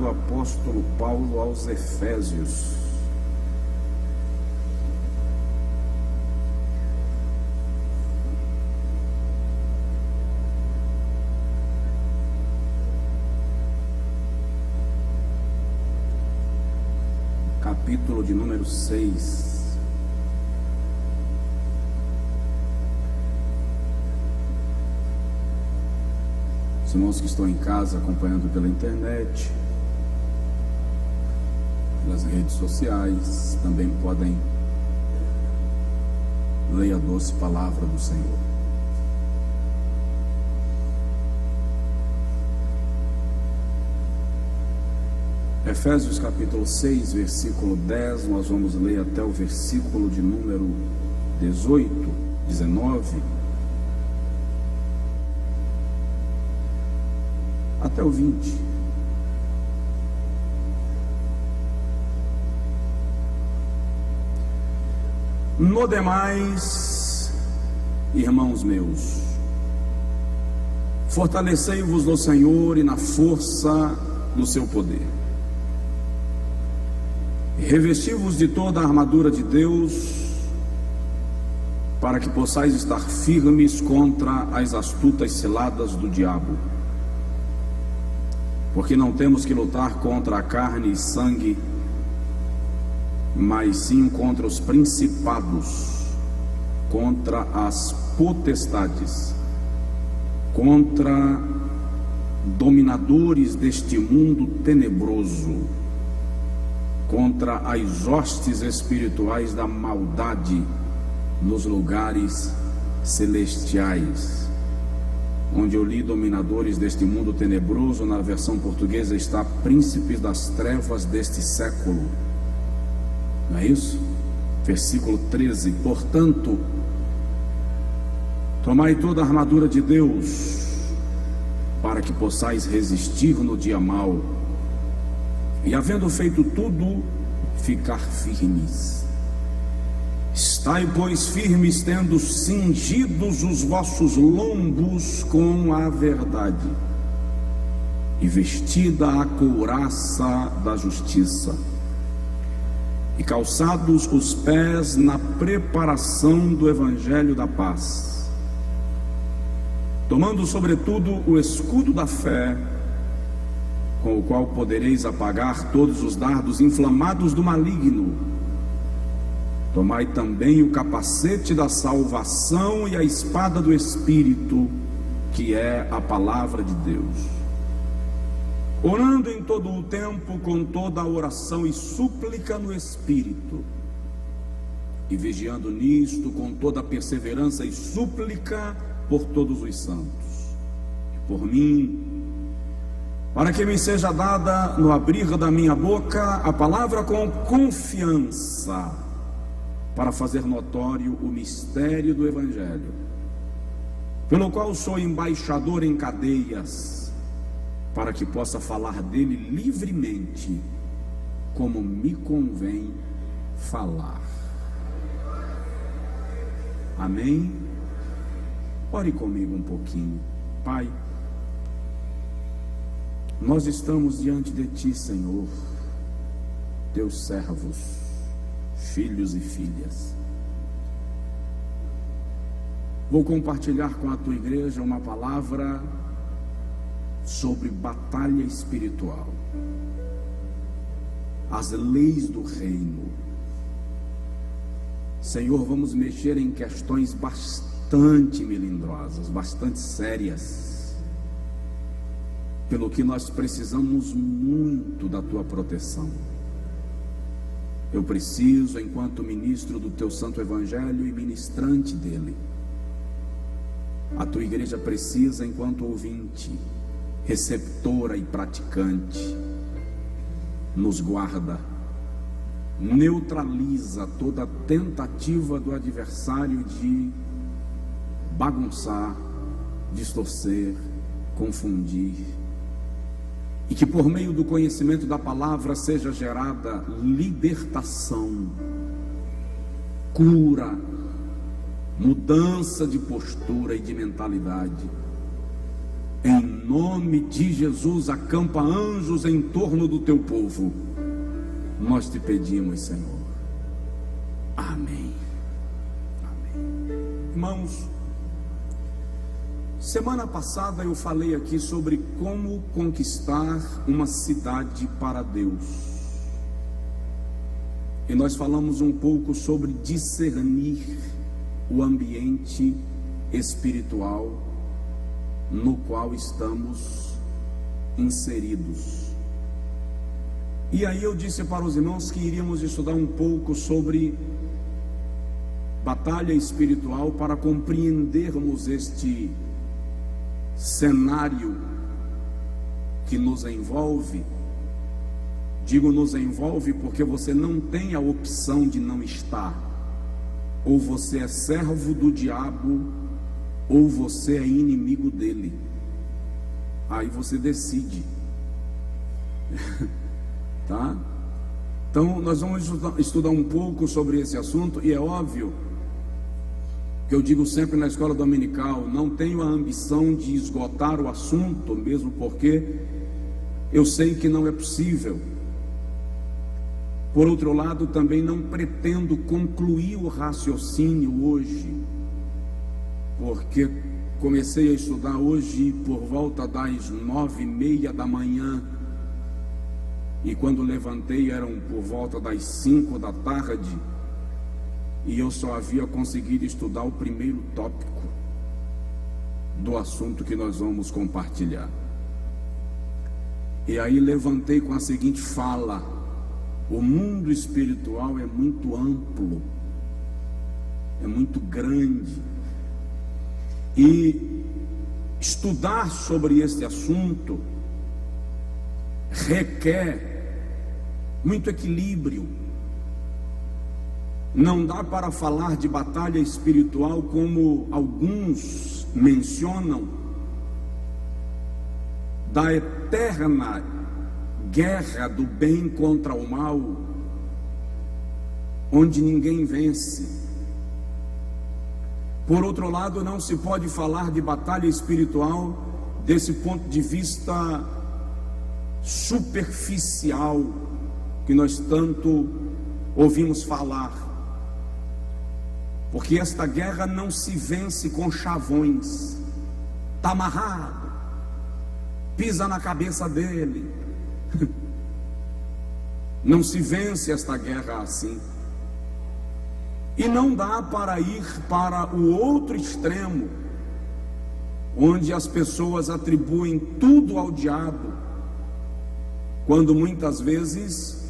do apóstolo Paulo aos Efésios. Capítulo de número 6. Os irmãos que estão em casa acompanhando pela internet, pelas redes sociais, também podem ler a doce palavra do Senhor. Efésios capítulo 6, versículo 10, nós vamos ler até o versículo de número 18, 19, até o 20. No demais, irmãos meus, fortalecei-vos no Senhor e na força do seu poder. Revesti-vos de toda a armadura de Deus, para que possais estar firmes contra as astutas ciladas do diabo. Porque não temos que lutar contra a carne e sangue, mas sim contra os principados, contra as potestades, contra dominadores deste mundo tenebroso, contra as hostes espirituais da maldade nos lugares celestiais. Onde eu li dominadores deste mundo tenebroso, na versão portuguesa está príncipes das trevas deste século. Não é isso? Versículo 13. Portanto, tomai toda a armadura de Deus, para que possais resistir no dia mau, e havendo feito tudo, ficar firmes. Estai, pois, firmes, tendo cingidos os vossos lombos com a verdade, e vestida a couraça da justiça, e calçados os pés na preparação do evangelho da paz, tomando sobretudo o escudo da fé, com o qual podereis apagar todos os dardos inflamados do maligno. Tomai também o capacete da salvação e a espada do Espírito, que é a palavra de Deus. Orando em todo o tempo com toda a oração e súplica no Espírito, e vigiando nisto com toda a perseverança e súplica por todos os santos, e por mim, para que me seja dada no abrir da minha boca a palavra com confiança, para fazer notório o mistério do Evangelho, pelo qual sou embaixador em cadeias, para que possa falar dele livremente, como me convém falar. Amém? Ore comigo um pouquinho. Pai, nós estamos diante de Ti, Senhor, Teus servos, filhos e filhas. Vou compartilhar com a Tua igreja uma palavra sobre batalha espiritual, as leis do reino. Senhor, vamos mexer em questões bastante melindrosas, bastante sérias, pelo que nós precisamos muito da Tua proteção. Eu preciso, enquanto ministro do Teu Santo Evangelho e ministrante dele. A Tua igreja precisa, enquanto ouvinte, receptora e praticante. Nos guarda, neutraliza toda tentativa do adversário de bagunçar, distorcer, confundir, e que por meio do conhecimento da palavra seja gerada libertação, cura, mudança de postura e de mentalidade, Em nome de Jesus, acampa anjos em torno do teu povo. Nós te pedimos, Senhor. Amém. Amém. Irmãos, semana passada eu falei aqui sobre como conquistar uma cidade para Deus. E nós falamos um pouco sobre discernir o ambiente espiritual no qual estamos inseridos. E aí eu disse para os irmãos que iríamos estudar um pouco sobre batalha espiritual para compreendermos este cenário que nos envolve. Digo nos envolve porque você não tem a opção de não estar. Ou você é servo do diabo, ou você é inimigo dele. Aí você decide. Tá? Então nós vamos estudar um pouco sobre esse assunto. E é óbvio que eu digo sempre na escola dominical, não tenho a ambição de esgotar o assunto, mesmo porque eu sei que não é possível. Por outro lado, também não pretendo concluir o raciocínio hoje, porque comecei a estudar hoje por volta das 9:30 da manhã, e quando levantei eram por volta das 5 da tarde, e eu só havia conseguido estudar o primeiro tópico do assunto que nós vamos compartilhar. E aí levantei com a seguinte fala: o mundo espiritual é muito amplo, é muito grande, e estudar sobre este assunto requer muito equilíbrio. Não dá para falar de batalha espiritual como alguns mencionam, da eterna guerra do bem contra o mal, onde ninguém vence. Por outro lado, não se pode falar de batalha espiritual desse ponto de vista superficial que nós tanto ouvimos falar, porque esta guerra não se vence com chavões. Está amarrado, pisa na cabeça dele. Não se vence esta guerra assim. E não dá para ir para o outro extremo, onde as pessoas atribuem tudo ao diabo, quando muitas vezes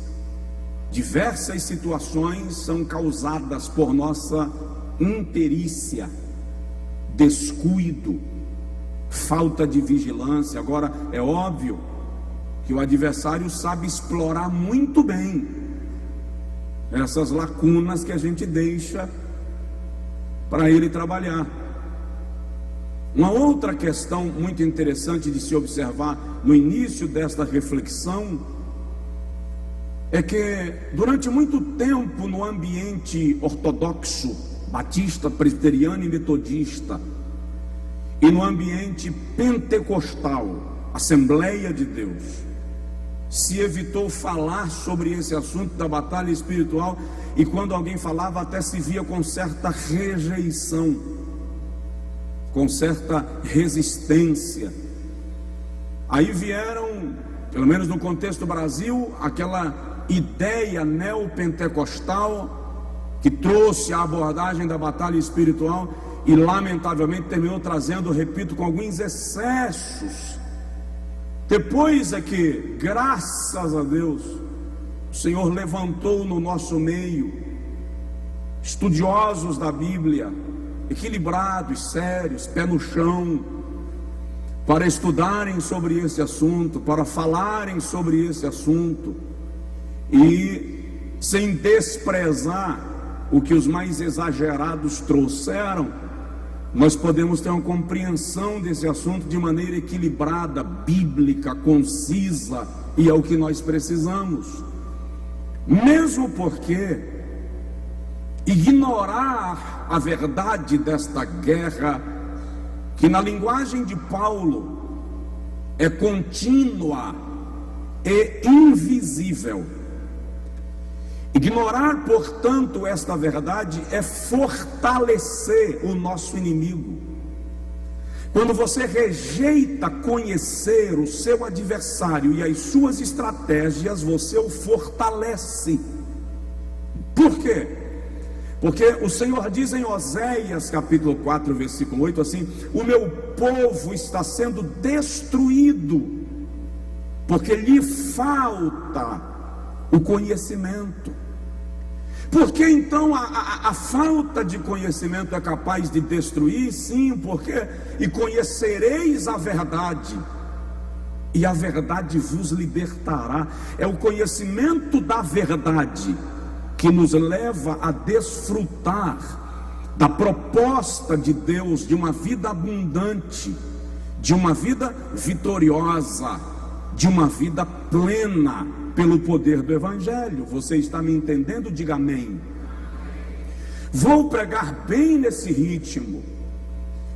diversas situações são causadas por nossa imperícia, descuido, falta de vigilância. Agora, é óbvio que o adversário sabe explorar muito bem essas lacunas que a gente deixa para ele trabalhar. Uma outra questão muito interessante de se observar no início desta reflexão é que durante muito tempo no ambiente ortodoxo, batista, presbiteriano e metodista, e no ambiente pentecostal, Assembleia de Deus, se evitou falar sobre esse assunto da batalha espiritual, e quando alguém falava até se via com certa rejeição, com certa resistência. Aí vieram, pelo menos no contexto Brasil, aquela ideia neopentecostal que trouxe a abordagem da batalha espiritual e lamentavelmente terminou trazendo, repito, com alguns excessos. Depois é que, graças a Deus, o Senhor levantou no nosso meio estudiosos da Bíblia, equilibrados, sérios, pé no chão, para estudarem sobre esse assunto, para falarem sobre esse assunto, e sem desprezar o que os mais exagerados trouxeram, nós podemos ter uma compreensão desse assunto de maneira equilibrada, bíblica, concisa, e é o que nós precisamos. Mesmo porque ignorar a verdade desta guerra, que na linguagem de Paulo é contínua e invisível. Ignorar, portanto, esta verdade é fortalecer o nosso inimigo. Quando você rejeita conhecer o seu adversário e as suas estratégias, você o fortalece. Por quê? Porque o Senhor diz em Oséias capítulo 4, versículo 8 assim: o meu povo está sendo destruído, porque lhe falta o conhecimento. Por que então a falta de conhecimento é capaz de destruir? Sim, porque e conhecereis a verdade, e a verdade vos libertará. É o conhecimento da verdade que nos leva a desfrutar da proposta de Deus de uma vida abundante, de uma vida vitoriosa, de uma vida plena pelo poder do Evangelho. Você está me entendendo? Diga amém. Vou pregar bem nesse ritmo,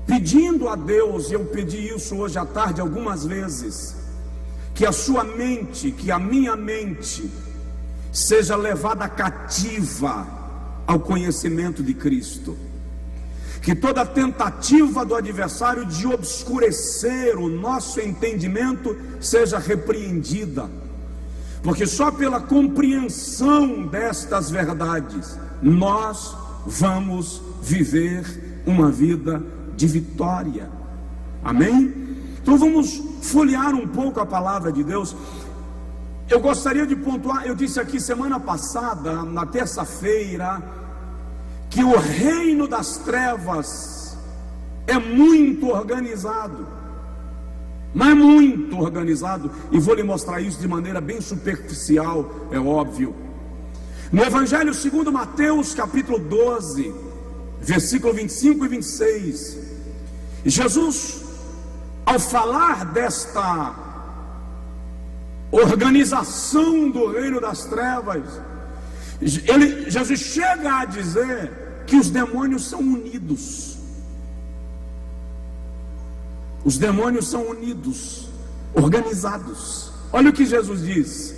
pedindo a Deus, e eu pedi isso hoje à tarde algumas vezes, que a sua mente, que a minha mente seja levada cativa ao conhecimento de Cristo, que toda tentativa do adversário de obscurecer o nosso entendimento seja repreendida, porque só pela compreensão destas verdades nós vamos viver uma vida de vitória. Amém? Então vamos folhear um pouco a palavra de Deus. Eu gostaria de pontuar, eu disse aqui semana passada, na terça-feira, que o reino das trevas é muito organizado, mas muito organizado, e vou lhe mostrar isso de maneira bem superficial, é óbvio. No Evangelho segundo Mateus, capítulo 12, versículo 25 e 26, Jesus, ao falar desta organização do reino das trevas, Jesus chega a dizer que os demônios são unidos. Os demônios são unidos, organizados. Olha o que Jesus diz.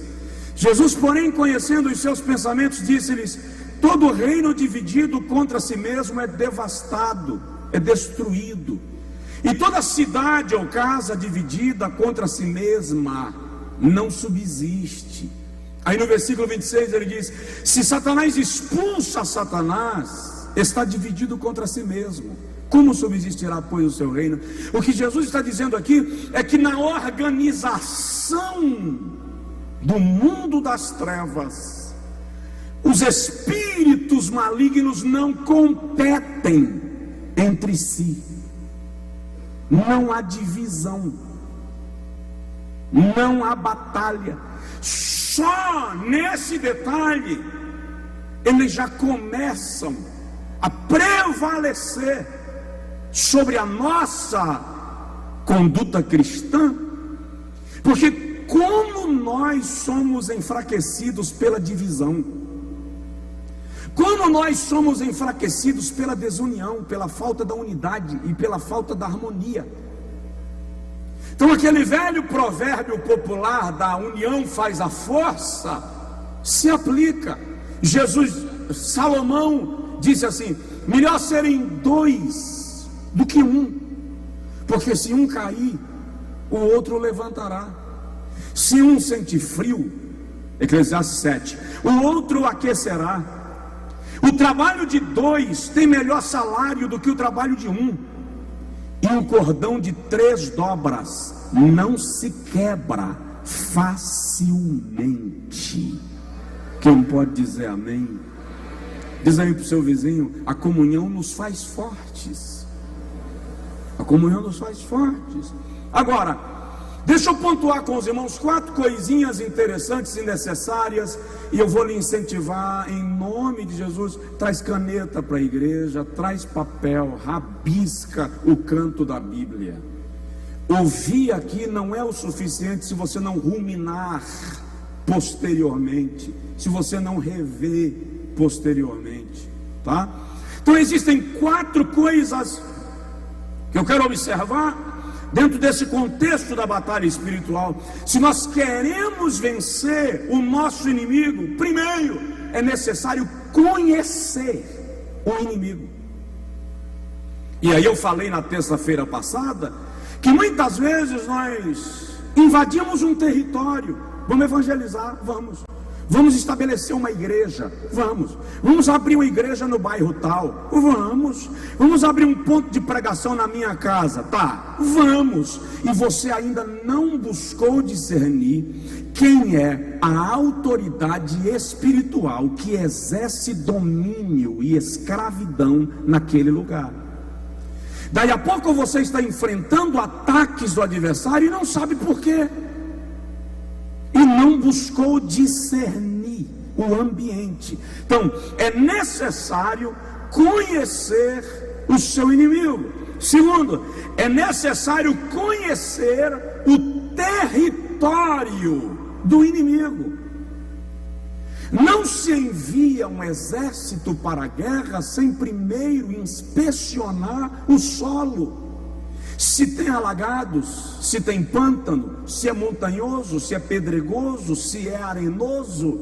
Jesus, porém, conhecendo os seus pensamentos, disse-lhes: todo reino dividido contra si mesmo é devastado, é destruído, e toda cidade ou casa dividida contra si mesma não subsiste. Aí no versículo 26 ele diz: se Satanás expulsa Satanás, está dividido contra si mesmo. Como subsistirá, pois, o seu reino? O que Jesus está dizendo aqui é que na organização do mundo das trevas, os espíritos malignos não competem entre si, não há divisão, não há batalha. Só nesse detalhe eles já começam a prevalecer sobre a nossa conduta cristã, porque como nós somos enfraquecidos pela divisão, como nós somos enfraquecidos pela desunião, pela falta da unidade e pela falta da harmonia. Então aquele velho provérbio popular da união faz a força se aplica. Salomão disse assim: melhor serem dois do que um, porque se um cair, o outro levantará. Se um sente frio, Eclesiastes 7, o outro aquecerá. O trabalho de dois tem melhor salário do que o trabalho de um, e um cordão de 3 dobras não se quebra facilmente. Quem pode dizer amém? Diz aí para o seu vizinho: a comunhão nos faz fortes. A comunhão nos faz fortes. Agora, deixa eu pontuar com os irmãos 4 coisinhas interessantes e necessárias, e eu vou lhe incentivar em nome de Jesus. Traz caneta para a igreja, traz papel, rabisca o canto da Bíblia. Ouvir aqui não é o suficiente se você não ruminar posteriormente, se você não rever posteriormente, tá? Então existem 4 coisas que eu quero observar dentro desse contexto da batalha espiritual, se nós queremos vencer o nosso inimigo, primeiro é necessário conhecer o inimigo. E aí eu falei na terça-feira passada que muitas vezes nós invadimos um território. Vamos evangelizar, vamos estabelecer uma igreja, vamos abrir uma igreja no bairro tal, vamos abrir um ponto de pregação na minha casa, tá, vamos, e você ainda não buscou discernir quem é a autoridade espiritual que exerce domínio e escravidão naquele lugar. Daí a pouco você está enfrentando ataques do adversário e não sabe por quê, e não buscou discernir o ambiente. Então é necessário conhecer o seu inimigo. Segundo, é necessário conhecer o território do inimigo. Não se envia um exército para a guerra sem primeiro inspecionar o solo. Se tem alagados, se tem pântano, se é montanhoso, se é pedregoso, se é arenoso,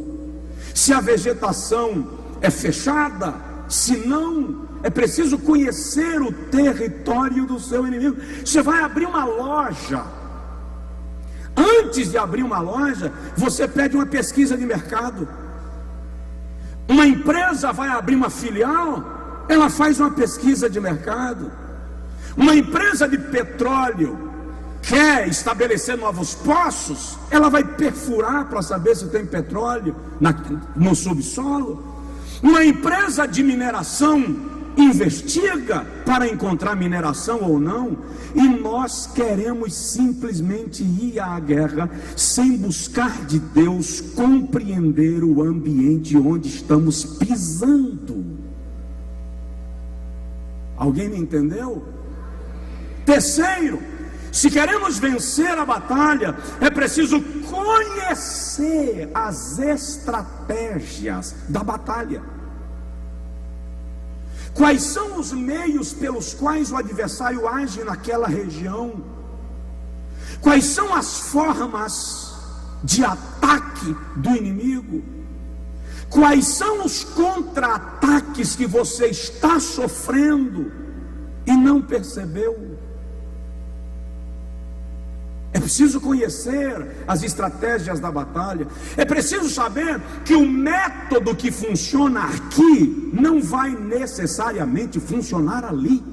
se a vegetação é fechada, se não, é preciso conhecer o território do seu inimigo. Você vai abrir uma loja. Antes de abrir uma loja, você pede uma pesquisa de mercado. Uma empresa vai abrir uma filial, ela faz uma pesquisa de mercado. Uma empresa de petróleo quer estabelecer novos poços, ela vai perfurar para saber se tem petróleo no subsolo. Uma empresa de mineração investiga para encontrar mineração ou não, e nós queremos simplesmente ir à guerra sem buscar de Deus compreender o ambiente onde estamos pisando. Alguém me entendeu? Terceiro, se queremos vencer a batalha, é preciso conhecer as estratégias da batalha. Quais são os meios pelos quais o adversário age naquela região? Quais são as formas de ataque do inimigo? Quais são os contra-ataques que você está sofrendo e não percebeu? É preciso conhecer as estratégias da batalha. É preciso saber que o método que funciona aqui não vai necessariamente funcionar ali,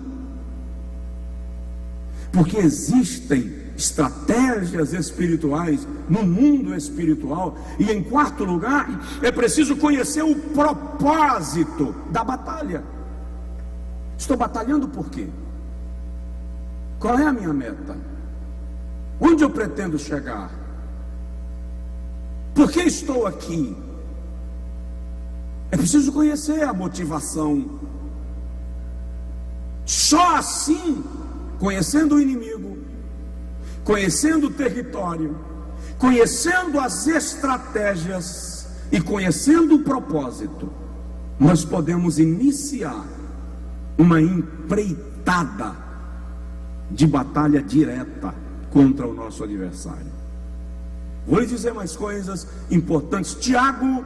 porque existem estratégias espirituais no mundo espiritual. E em quarto lugar, é preciso conhecer o propósito da batalha. Estou batalhando por quê? Qual é a minha meta? Onde eu pretendo chegar? Por que estou aqui? É preciso conhecer a motivação. Só assim, conhecendo o inimigo, conhecendo o território, conhecendo as estratégias e conhecendo o propósito, nós podemos iniciar uma empreitada de batalha direta contra o nosso adversário. Vou lhe dizer mais coisas importantes. Tiago,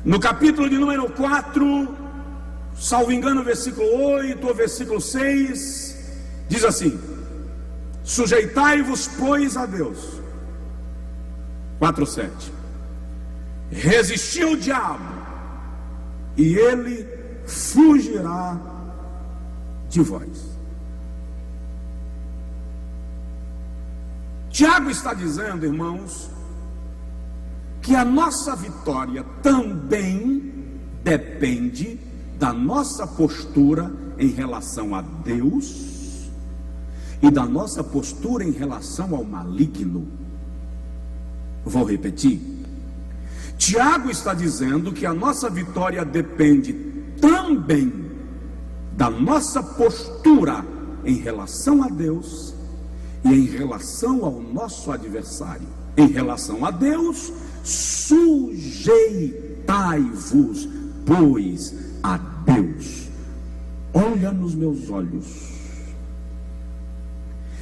no capítulo de número 4, salvo engano, versículo 8 ou versículo 6, diz assim: sujeitai-vos, pois, a Deus. 4:7. Resisti ao diabo, e ele fugirá de vós. Tiago está dizendo, irmãos, que a nossa vitória também depende da nossa postura em relação a Deus e da nossa postura em relação ao maligno. Vou repetir. Tiago está dizendo que a nossa vitória depende também da nossa postura em relação a Deus e em relação ao nosso adversário. Em relação a Deus, sujeitai-vos, pois, a Deus. Olha nos meus olhos.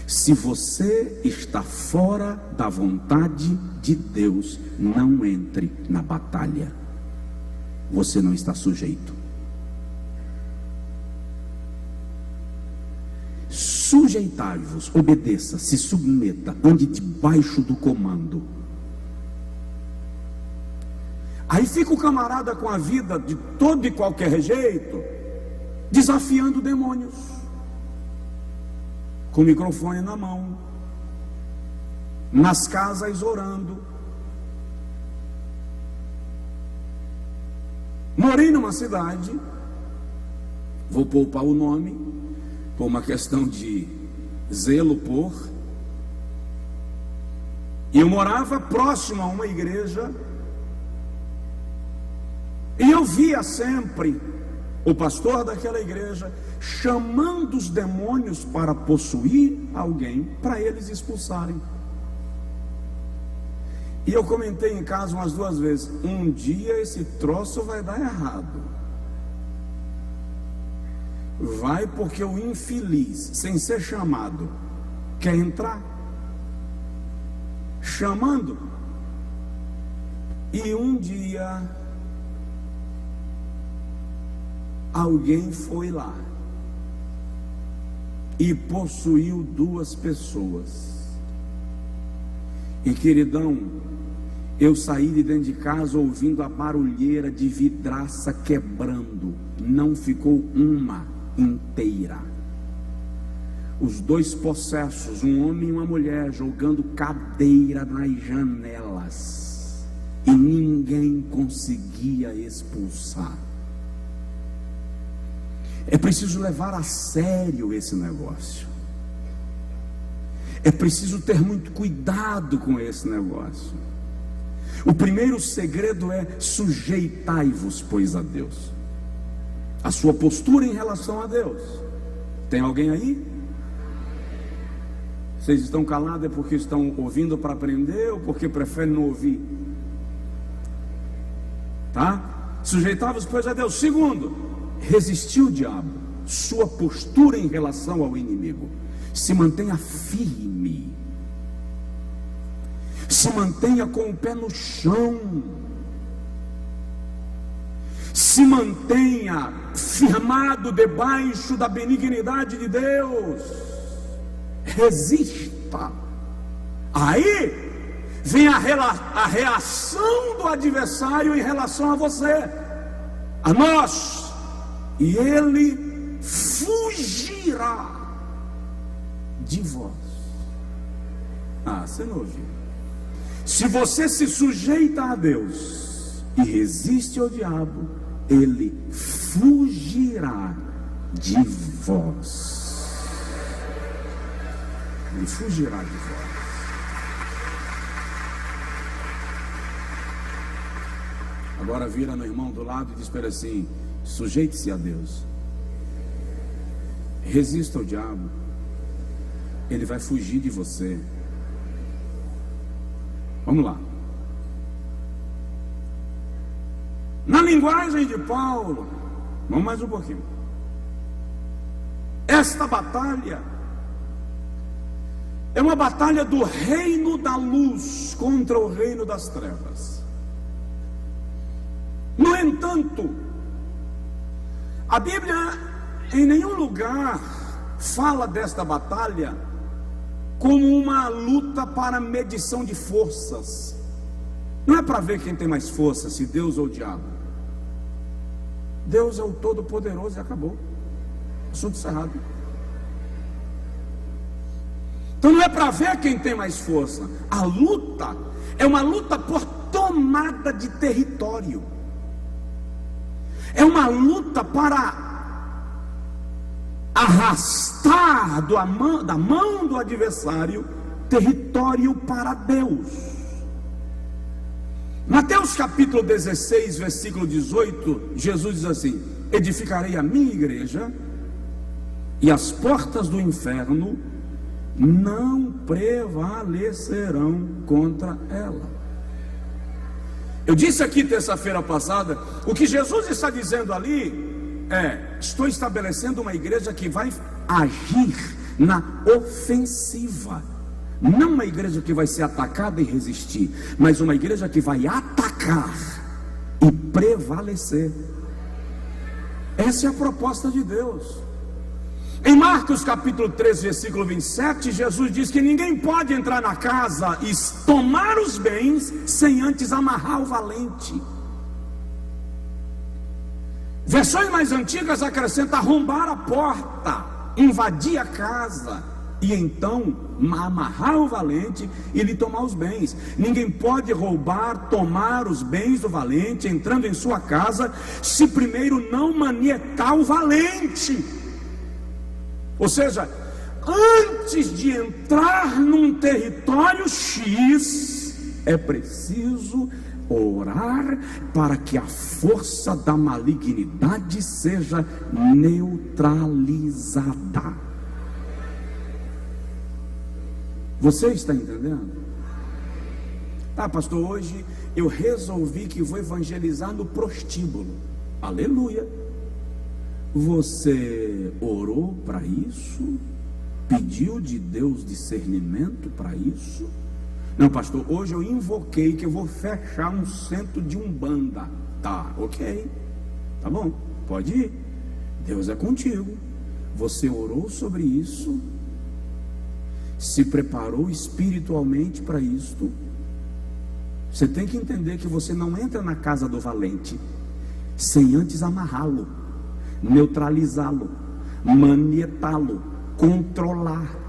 Se você está fora da vontade de Deus, não entre na batalha. Você não está sujeito. Sujeitai-vos, obedeça, se submeta, ande debaixo do comando. Aí fica o camarada com a vida de todo e qualquer jeito, desafiando demônios, com o microfone na mão, nas casas orando. Morei numa cidade, vou poupar o nome, por uma questão de zelo e eu morava próximo a uma igreja, e eu via sempre o pastor daquela igreja chamando os demônios para possuir alguém, para eles expulsarem. E eu comentei em casa umas 2 vezes: um dia esse troço vai dar errado. Vai, porque o infeliz, sem ser chamado, quer entrar, chamando. E um dia alguém foi lá e possuiu 2 pessoas. E queridão, eu saí de dentro de casa ouvindo a barulheira de vidraça quebrando. Não ficou uma inteira. Os 2 possessos, um homem e uma mulher, jogando cadeira nas janelas, e ninguém conseguia expulsar. É preciso levar a sério esse negócio. É preciso ter muito cuidado com esse negócio. O primeiro segredo é: sujeitai-vos, pois, a Deus. A sua postura em relação a Deus. Tem alguém aí? Vocês estão calados é porque estão ouvindo para aprender ou porque preferem não ouvir? Tá? Sujeitai-vos, pois, a Deus. Segundo, resistir o diabo. Sua postura em relação ao inimigo. Se mantenha firme. Se mantenha com o pé no chão. Se mantenha firmado debaixo da benignidade de Deus. Resista. Aí vem a reação do adversário em relação a você, a nós, e ele fugirá de vós. Você não ouviu? Se você se sujeita a Deus e resiste ao diabo, ele fugirá de vós. Ele fugirá de vós. Agora vira no irmão do lado e diz para ele assim: sujeite-se a Deus. Resista ao diabo. Ele vai fugir de você. Vamos lá. Na linguagem de Paulo, vamos mais um pouquinho. Esta batalha é uma batalha do reino da luz contra o reino das trevas. No entanto, a Bíblia em nenhum lugar fala desta batalha como uma luta para medição de forças. Não é para ver quem tem mais força, se Deus ou o diabo. Deus é o Todo-Poderoso e acabou. Assunto encerrado. Então não é para ver quem tem mais força. A luta é uma luta por tomada de território. É uma luta para arrastar da mão do adversário território para Deus. Mateus capítulo 16, versículo 18, Jesus diz assim: edificarei a minha igreja, e as portas do inferno não prevalecerão contra ela. Eu disse aqui terça-feira passada, o que Jesus está dizendo ali é: estou estabelecendo uma igreja que vai agir na ofensiva. Não uma igreja que vai ser atacada e resistir, mas uma igreja que vai atacar e prevalecer. Essa é a proposta de Deus. Em Marcos capítulo 3, versículo 27, Jesus diz que ninguém pode entrar na casa e tomar os bens sem antes amarrar o valente. Versões mais antigas acrescentam arrombar a porta, invadir a casa e então amarrar o valente e lhe tomar os bens. Ninguém pode roubar, tomar os bens do valente entrando em sua casa, se primeiro não manietar o valente. Ou seja, antes de entrar num território X, é preciso orar para que a força da malignidade seja neutralizada. Você está entendendo? Tá, pastor, hoje eu resolvi que vou evangelizar no prostíbulo. Aleluia. Você orou para isso? Pediu de Deus discernimento para isso? Não, pastor, hoje eu invoquei que eu vou fechar um centro de umbanda. Tá, ok, tá bom, pode ir. Deus é contigo. Você orou sobre isso? Se preparou espiritualmente para isto? Você tem que entender que você não entra na casa do valente sem antes amarrá-lo, neutralizá-lo, manietá-lo, controlar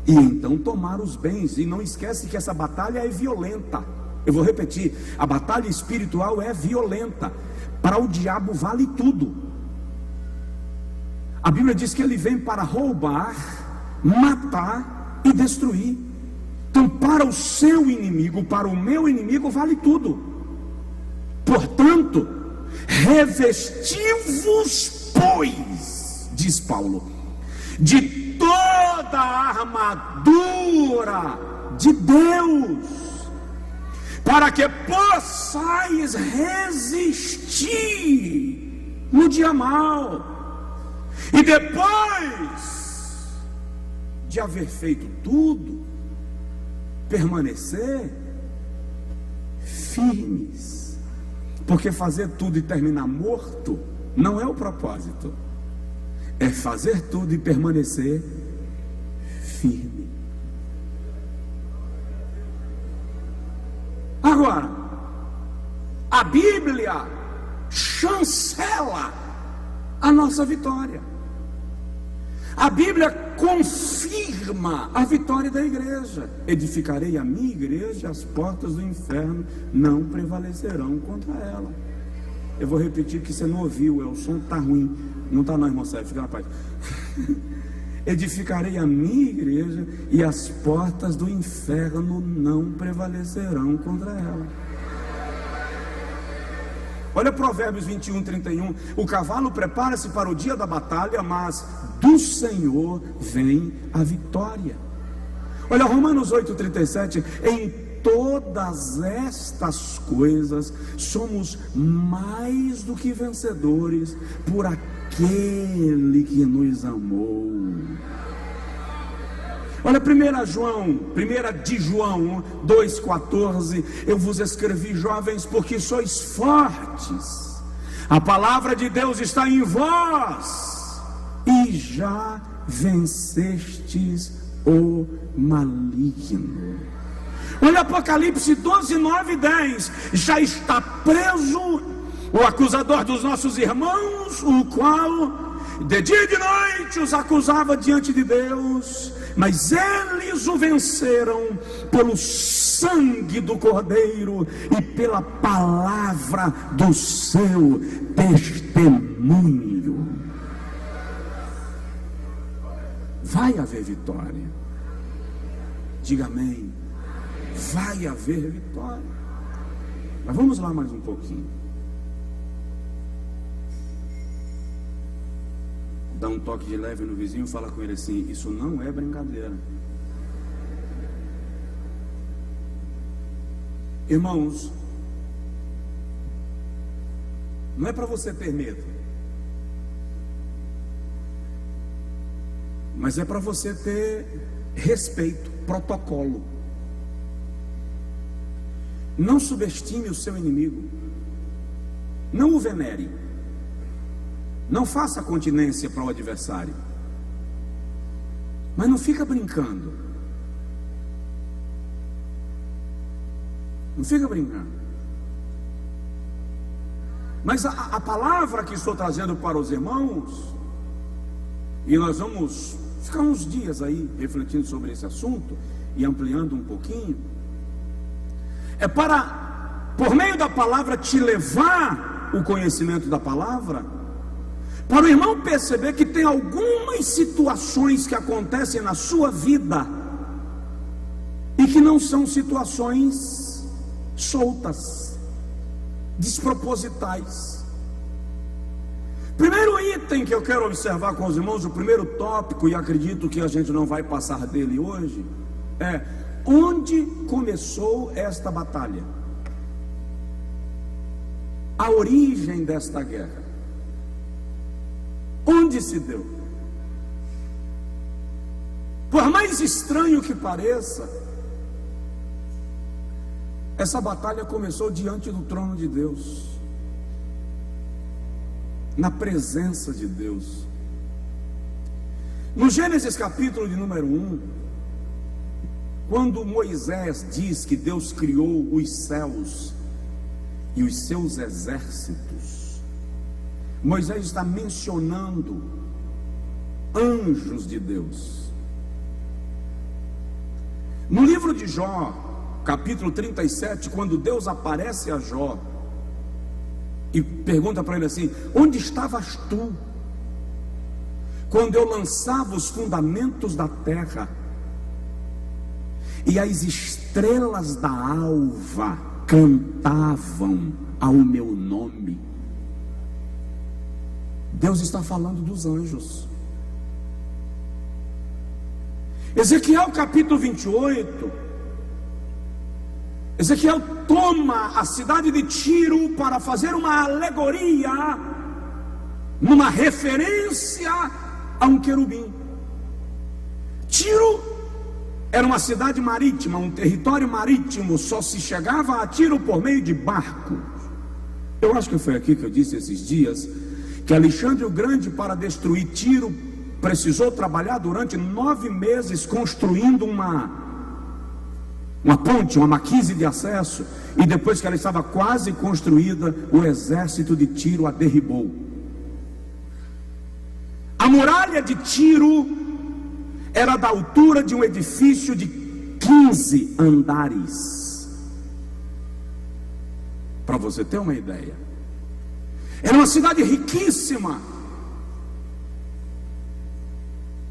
e então tomar os bens. E não esquece que essa batalha é violenta. Eu vou repetir, a batalha espiritual é violenta. Para o diabo vale tudo. A Bíblia diz que ele vem para roubar, matar e destruir. Então para o seu inimigo, para o meu inimigo, vale tudo. Portanto, revesti-vos, pois, diz Paulo, de toda a armadura de Deus, para que possais resistir no dia mau, e depois de haver feito tudo, permanecer firmes. Porque fazer tudo e terminar morto não é o propósito. É fazer tudo e permanecer firme. Agora, a Bíblia chancela a nossa vitória. A Bíblia confirma a vitória da igreja. Edificarei a minha igreja, as portas do inferno não prevalecerão contra ela. Eu vou repetir que você não ouviu, o som está ruim. Não está não, irmão Sérgio, fica na paz. Edificarei a minha igreja e as portas do inferno não prevalecerão contra ela. Olha Provérbios 21, 31. O cavalo prepara-se para o dia da batalha, mas do Senhor vem a vitória. Olha Romanos 8, 37. Em todas estas coisas somos mais do que vencedores por aquele que nos amou. Olha 1 de João 2,14. Eu vos escrevi, jovens, porque sois fortes, a palavra de Deus está em vós, e já vencestes o maligno. Olha Apocalipse 12, 9 e 10. Já está preso o acusador dos nossos irmãos, o qual de dia e de noite os acusava diante de Deus, mas eles o venceram pelo sangue do Cordeiro e pela palavra do seu testemunho. Vai haver vitória. Diga amém. Vai haver vitória. Mas vamos lá mais um pouquinho. Dá um toque de leve no vizinho e fala com ele assim: isso não é brincadeira. Irmãos, não é para você ter medo. mas é para você ter respeito, protocolo. Não subestime o seu inimigo, não o venere, não faça continência para o adversário, mas não fica brincando, não fica brincando. Mas a palavra que estou trazendo para os irmãos, e nós vamos ficar uns dias aí refletindo sobre esse assunto e ampliando um pouquinho, é para, por meio da palavra, te levar o conhecimento da palavra, para o irmão perceber que tem algumas situações que acontecem na sua vida e que não são situações soltas, despropositais. Primeiro item que eu quero observar com os irmãos, o primeiro tópico, e acredito que a gente não vai passar dele hoje, é: onde começou esta batalha? A origem desta guerra. Onde se deu? Por mais estranho que pareça, essa batalha começou diante do trono de Deus, na presença de Deus. No Gênesis capítulo de número 1, quando Moisés diz que Deus criou os céus e os seus exércitos, Moisés está mencionando anjos de Deus. No livro de Jó, capítulo 37, quando Deus aparece a Jó e pergunta para ele assim: onde estavas tu quando eu lançava os fundamentos da terra e as estrelas da alva cantavam ao meu nome? Deus está falando dos anjos. Ezequiel capítulo 28, Ezequiel toma a cidade de Tiro para fazer uma alegoria, numa referência a um querubim. Tiro era uma cidade marítima, um território marítimo, só se chegava a Tiro por meio de barcos. Eu acho que foi aqui que eu disse esses dias que Alexandre o Grande, para destruir Tiro, precisou trabalhar durante 9 meses construindo uma ponte, uma maquise de acesso, e depois que ela estava quase construída, o exército de Tiro a derribou. A muralha de Tiro era da altura de um edifício de 15 andares, para você ter uma ideia. Era uma cidade riquíssima.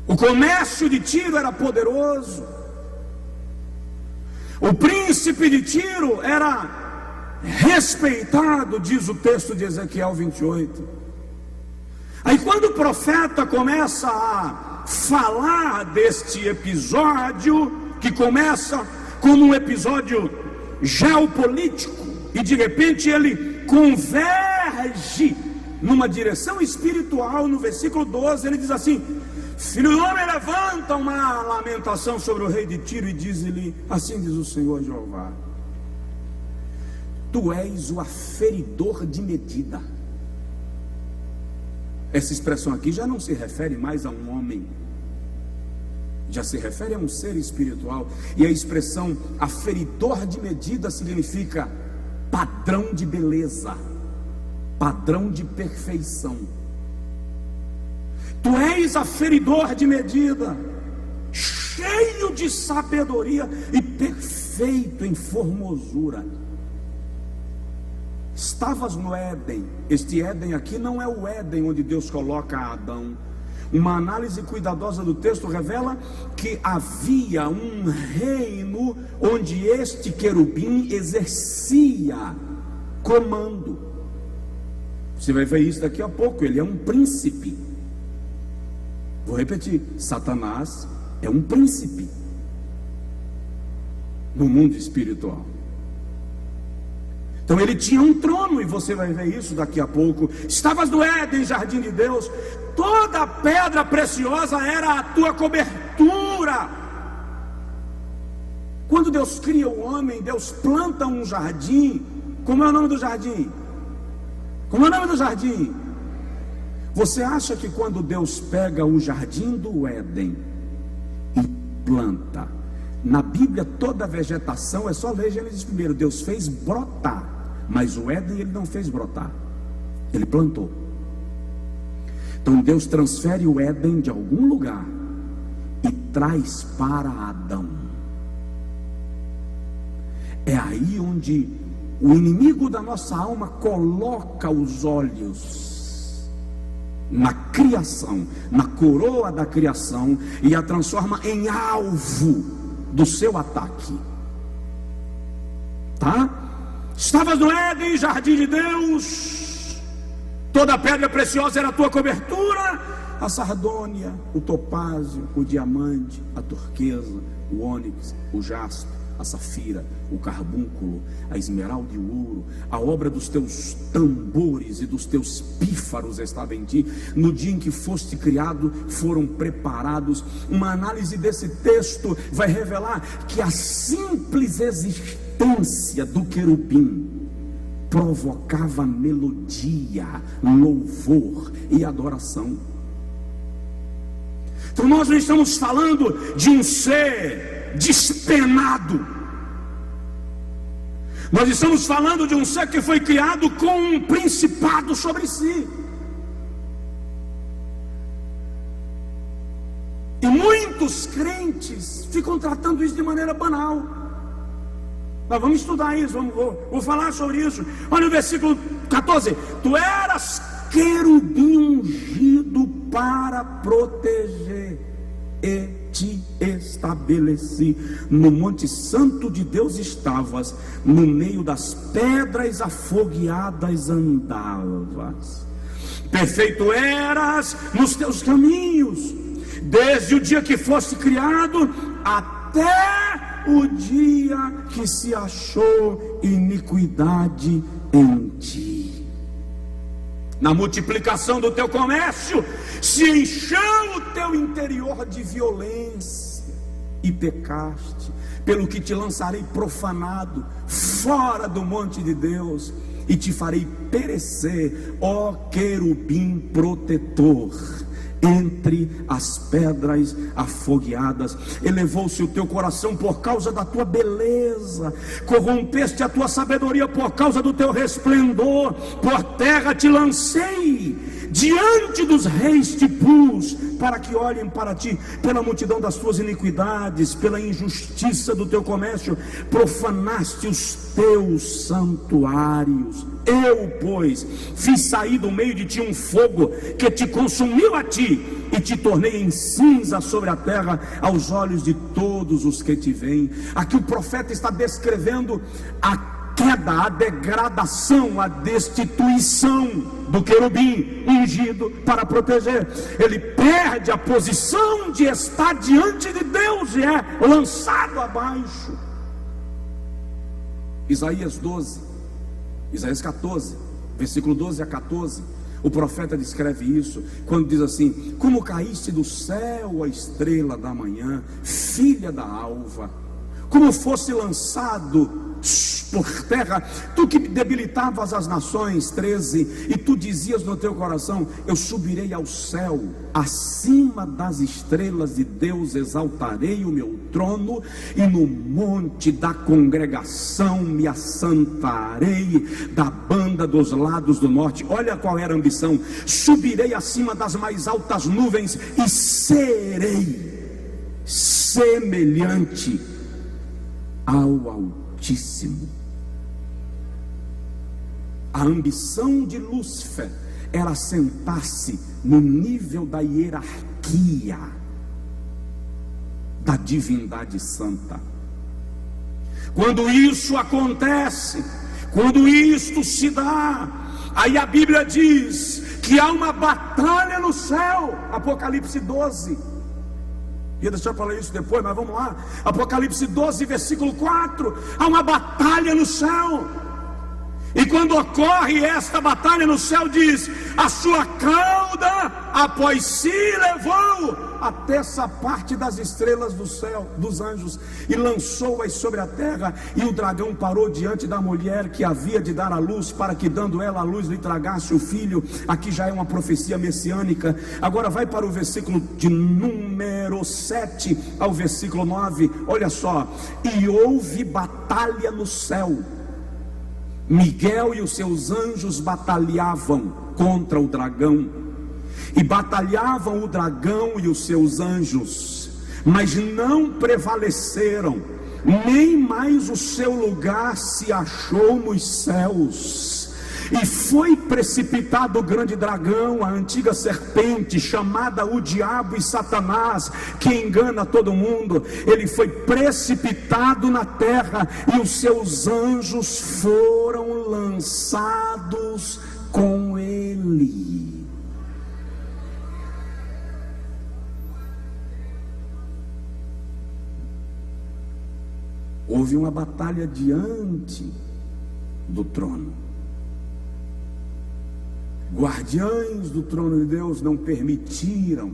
O comércio de Tiro era poderoso. O príncipe de Tiro era respeitado, diz o texto de Ezequiel 28. Aí quando o profeta começa a falar deste episódio, que começa como um episódio geopolítico, e de repente ele converge numa direção espiritual, no versículo 12, ele diz assim: filho do homem, levanta uma lamentação sobre o rei de Tiro e diz-lhe: assim diz o Senhor Jeová, tu és o aferidor de medida. Essa expressão aqui já não se refere mais a um homem, já se refere a um ser espiritual. E a expressão aferidor de medida significa padrão de beleza, padrão de perfeição. Tu és aferidor de medida, cheio de sabedoria e perfeito em formosura. Estavas no Éden. Este Éden aqui não é o Éden onde Deus coloca Adão. Uma análise cuidadosa do texto revela que havia um reino onde este querubim exercia comando. Você vai ver isso daqui a pouco. Ele é um príncipe. Vou repetir: Satanás é um príncipe no mundo espiritual. Então ele tinha um trono, e você vai ver isso daqui a pouco. Estavas no Éden, jardim de Deus, toda pedra preciosa era a tua cobertura. Quando Deus cria o homem, Deus planta um jardim. Como é o nome do jardim? Como é o nome do jardim? Você acha que quando Deus pega o jardim do Éden e planta, na Bíblia toda a vegetação, é só ler Gênesis 1, Deus fez brotar, mas o Éden ele não fez brotar, ele plantou. Então Deus transfere o Éden de algum lugar e traz para Adão. É aí onde o inimigo da nossa alma coloca os olhos na criação, na coroa da criação, e a transforma em alvo do seu ataque. Tá? Estavas no Éden, jardim de Deus, toda pedra preciosa era a tua cobertura, a sardônia, o topázio, o diamante, a turquesa, o ônix, o jaspe, a safira, o carbúnculo, a esmeralda e o ouro, a obra dos teus tambores e dos teus pífaros estava em ti. No dia em que foste criado, foram preparados. Uma análise desse texto vai revelar que a simples existência do querubim provocava melodia, louvor e adoração. Então nós não estamos falando de um ser despenado, nós estamos falando de um ser que foi criado com um principado sobre si. E muitos crentes ficam tratando isso de maneira banal. Nós vamos estudar isso, vou falar sobre isso. Olha o versículo 14: tu eras querubim ungido para proteger, e te estabeleci. No monte santo de Deus estavas, no meio das pedras afogueadas andavas. Perfeito eras nos teus caminhos, desde o dia que foste criado até o dia que se achou iniquidade em ti. Na multiplicação do teu comércio, se encheu o teu interior de violência, e pecaste, pelo que te lançarei profanado fora do monte de Deus, e te farei perecer, ó querubim protetor, entre as pedras afogueadas. Elevou-se o teu coração por causa da tua beleza, corrompeste a tua sabedoria por causa do teu resplendor. Por terra te lancei, diante dos reis te pus, para que olhem para ti. Pela multidão das tuas iniquidades, pela injustiça do teu comércio, profanaste os teus santuários. Eu, pois, fiz sair do meio de ti um fogo que te consumiu a ti, e te tornei em cinza sobre a terra aos olhos de todos os que te veem. Aqui o profeta está descrevendo a queda, a degradação, a destituição do querubim ungido para proteger. Ele perde a posição de estar diante de Deus e é lançado abaixo. Isaías 14, versículo 12 a 14, o profeta descreve isso, quando diz assim: como caíste do céu a estrela da manhã, filha da alva, como fosse lançado por terra, tu que debilitavas as nações. 13, e tu dizias no teu coração: eu subirei ao céu, acima das estrelas de Deus exaltarei o meu trono, e no monte da congregação me assentarei da banda dos lados do norte. Olha qual era a ambição: subirei acima das mais altas nuvens e serei semelhante ao Altíssimo. A ambição de Lúcifer era sentar-se no nível da hierarquia da divindade santa. Quando isso acontece, quando isto se dá, aí a Bíblia diz que há uma batalha no céu. Apocalipse 12. Ia deixar eu falar isso depois, mas vamos lá. Apocalipse 12, versículo 4. Há uma batalha no céu. E quando ocorre esta batalha no céu, diz: a sua cauda após si levou até essa parte das estrelas do céu, dos anjos, e lançou-as sobre a terra. E o dragão parou diante da mulher que havia de dar à luz, para que dando ela à luz lhe tragasse o filho. Aqui já é uma profecia messiânica. Agora vai para o versículo de número 7 ao versículo 9, olha só: e houve batalha no céu. Miguel e os seus anjos batalhavam contra o dragão, e batalhavam o dragão e os seus anjos, mas não prevaleceram, nem mais o seu lugar se achou nos céus. E foi precipitado o grande dragão, a antiga serpente, chamada o diabo e Satanás, que engana todo mundo. Ele foi precipitado na terra, e os seus anjos foram lançados com ele. Houve uma batalha diante do trono. Guardiães do trono de Deus não permitiram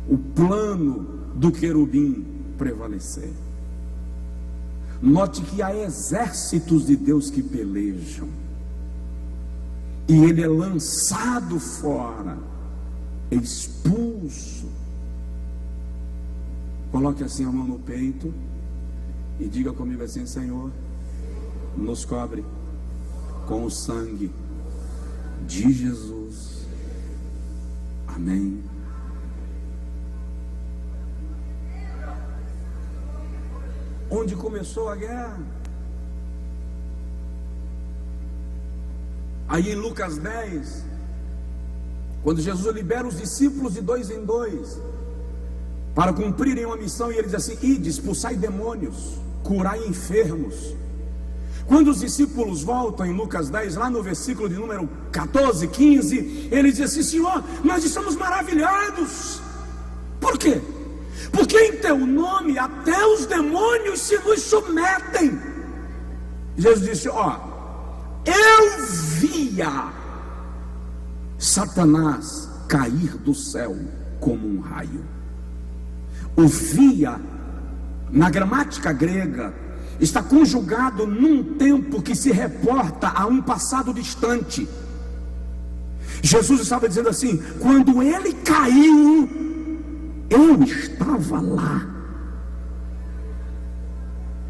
o plano do querubim prevalecer. Note que há exércitos de Deus que pelejam, e ele é lançado fora, expulso. Coloque assim a mão no peito e diga comigo assim: Senhor, nos cobre com o sangue de Jesus. Amém. Onde começou a guerra? Aí em Lucas 10, quando Jesus libera os discípulos de 2 em 2 para cumprirem uma missão, e ele diz assim: ide, expulsai demônios, curai enfermos. Quando os discípulos voltam em Lucas 10, lá no versículo de número 14, 15, ele diz assim: Senhor, nós estamos maravilhados. Por quê? Porque em teu nome até os demônios se nos submetem. Jesus disse: ó, eu via Satanás cair do céu como um raio. O via, na gramática grega, está conjugado num tempo que se reporta a um passado distante. Jesus estava dizendo assim: quando ele caiu, eu estava lá.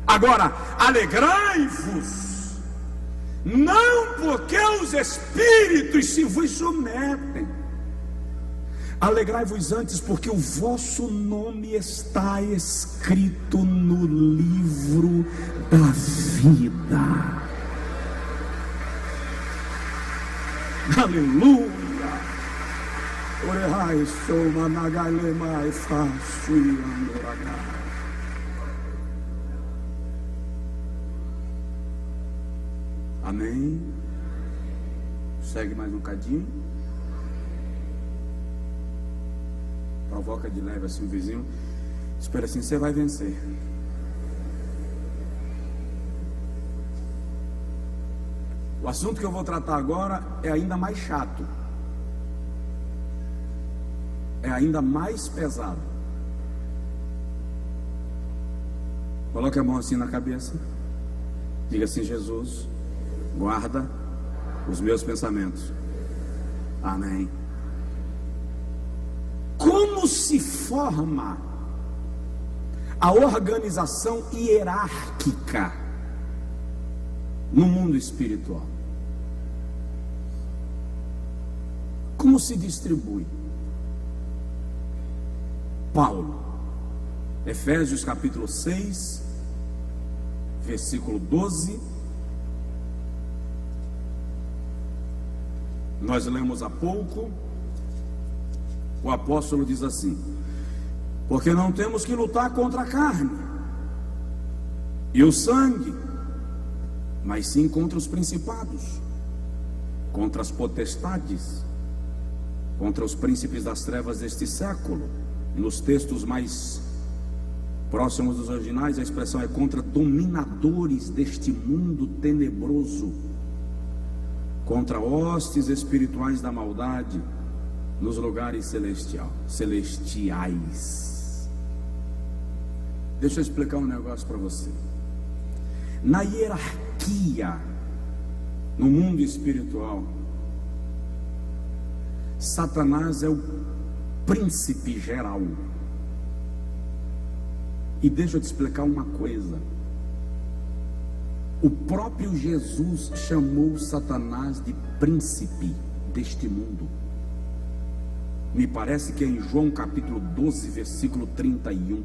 Agora, alegrai-vos, não porque os espíritos se vos submetem. Alegrai-vos antes, porque o vosso nome está escrito no livro da vida. Aleluia. Orehai soma nagalemai fasui andoragai. Amém. Segue mais um cadinho. Provoca de leve assim o vizinho. Espera assim, você vai vencer. O assunto que eu vou tratar agora é ainda mais chato. É ainda mais pesado. Coloque a mão assim na cabeça. Diga assim: Jesus, guarda os meus pensamentos. Amém. Como se forma a organização hierárquica no mundo espiritual? Como se distribui? Paulo, Efésios capítulo 6, versículo 12. Nós lemos há pouco. O apóstolo diz assim: porque não temos que lutar contra a carne e o sangue, mas sim contra os principados, contra as potestades, contra os príncipes das trevas deste século. Nos textos mais próximos dos originais, a expressão é contra dominadores deste mundo tenebroso. contra hostes espirituais da maldade nos lugares celestiais. Deixa eu explicar um negócio para você. Na hierarquia, no mundo espiritual, Satanás é o príncipe geral. E deixa eu te explicar uma coisa. O próprio Jesus chamou Satanás de príncipe deste mundo. Me parece que é em João capítulo 12, versículo 31.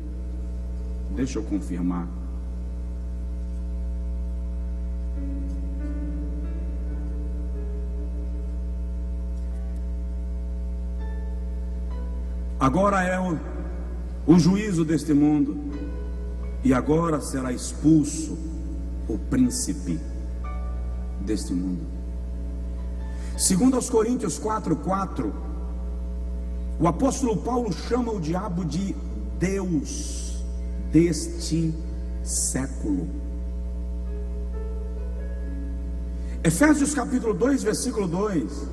Deixa eu confirmar. Agora é o juízo deste mundo, e agora será expulso o príncipe deste mundo. Segundo aos Coríntios 4:4, o apóstolo Paulo chama o diabo de Deus deste século. Efésios capítulo 2, versículo 2,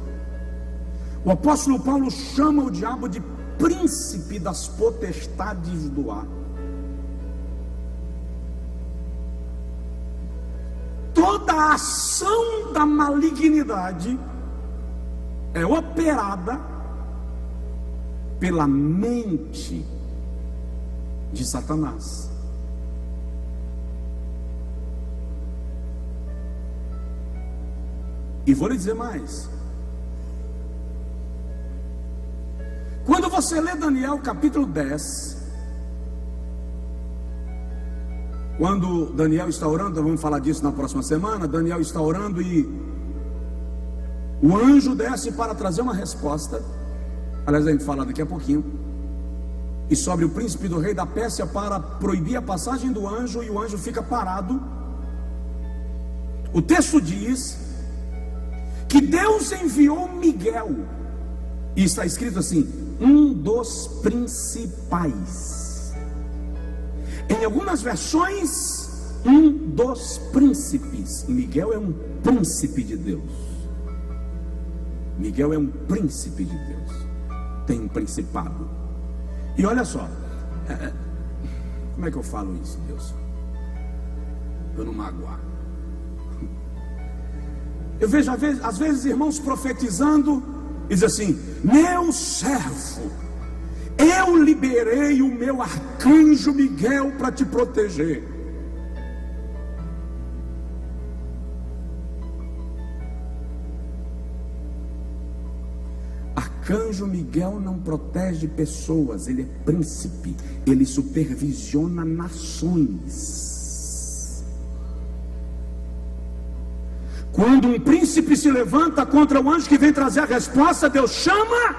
o apóstolo Paulo chama o diabo de príncipe das potestades do ar. Toda a ação da malignidade é operada pela mente de Satanás. E vou lhe dizer mais. Quando você lê Daniel capítulo 10, quando Daniel está orando, vamos falar disso na próxima semana. Daniel está orando e o anjo desce para trazer uma resposta. Aliás, a gente fala daqui a pouquinho. E sobe o príncipe do rei da Pérsia para proibir a passagem do anjo, e o anjo fica parado. O texto diz que Deus enviou Miguel, e está escrito assim: um dos principais. Em algumas versões, um dos príncipes. Miguel é um príncipe de Deus. Miguel é um príncipe de Deus. Tem um principado. E olha só, como é que eu falo isso, Deus? Eu não magoar. Eu vejo às vezes irmãos profetizando, e diz assim: meu servo, eu liberei o meu arcanjo Miguel para te proteger. Arcanjo Miguel não protege pessoas, ele é príncipe, ele supervisiona nações. Quando um príncipe se levanta contra o anjo que vem trazer a resposta, Deus chama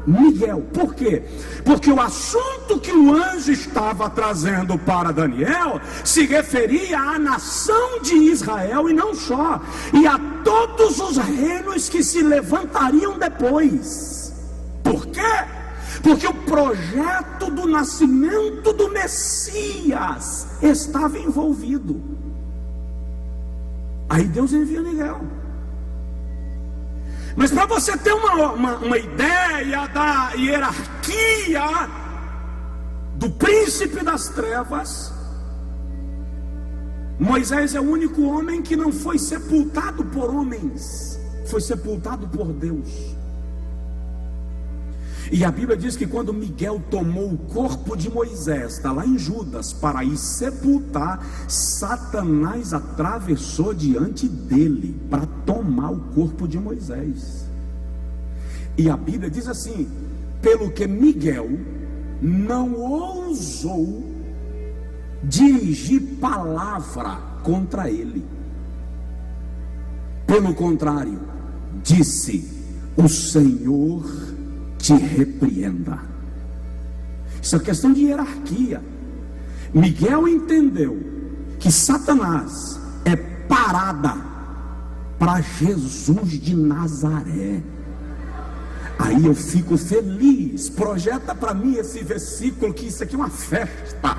Miguel. Por quê? Porque o assunto que o anjo estava trazendo para Daniel se referia à nação de Israel, e não só, e a todos os reinos que se levantariam depois. Por quê? Porque o projeto do nascimento do Messias estava envolvido. Aí Deus envia Miguel. Mas para você ter uma ideia da hierarquia do príncipe das trevas, Moisés é o único homem que não foi sepultado por homens, foi sepultado por Deus. E a Bíblia diz que quando Miguel tomou o corpo de Moisés, está lá em Judas, para ir sepultar, Satanás atravessou diante dele para tomar o corpo de Moisés. E a Bíblia diz assim: pelo que Miguel não ousou dirigir palavra contra ele. Pelo contrário, disse: o Senhor te repreenda. Isso é questão de hierarquia. Miguel entendeu que Satanás é parada para Jesus de Nazaré. Aí eu fico feliz. Projeta para mim esse versículo, que isso aqui é uma festa.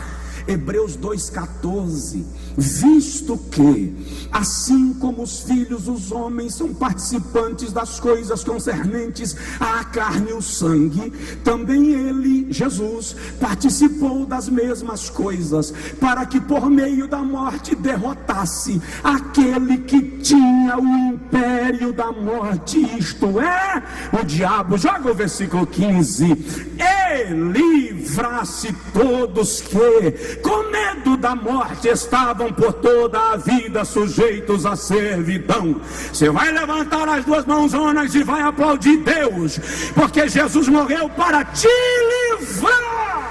Hebreus 2,14: visto que, assim como os filhos, os homens são participantes das coisas concernentes à carne e o sangue, também ele, Jesus, participou das mesmas coisas, para que por meio da morte derrotasse aquele que tinha o império da morte, isto é, o diabo. Joga o versículo 15: e livrasse todos que, com medo da morte, estavam por toda a vida sujeitos à servidão. Você vai levantar as duas mãozonas e vai aplaudir Deus, porque Jesus morreu para te livrar.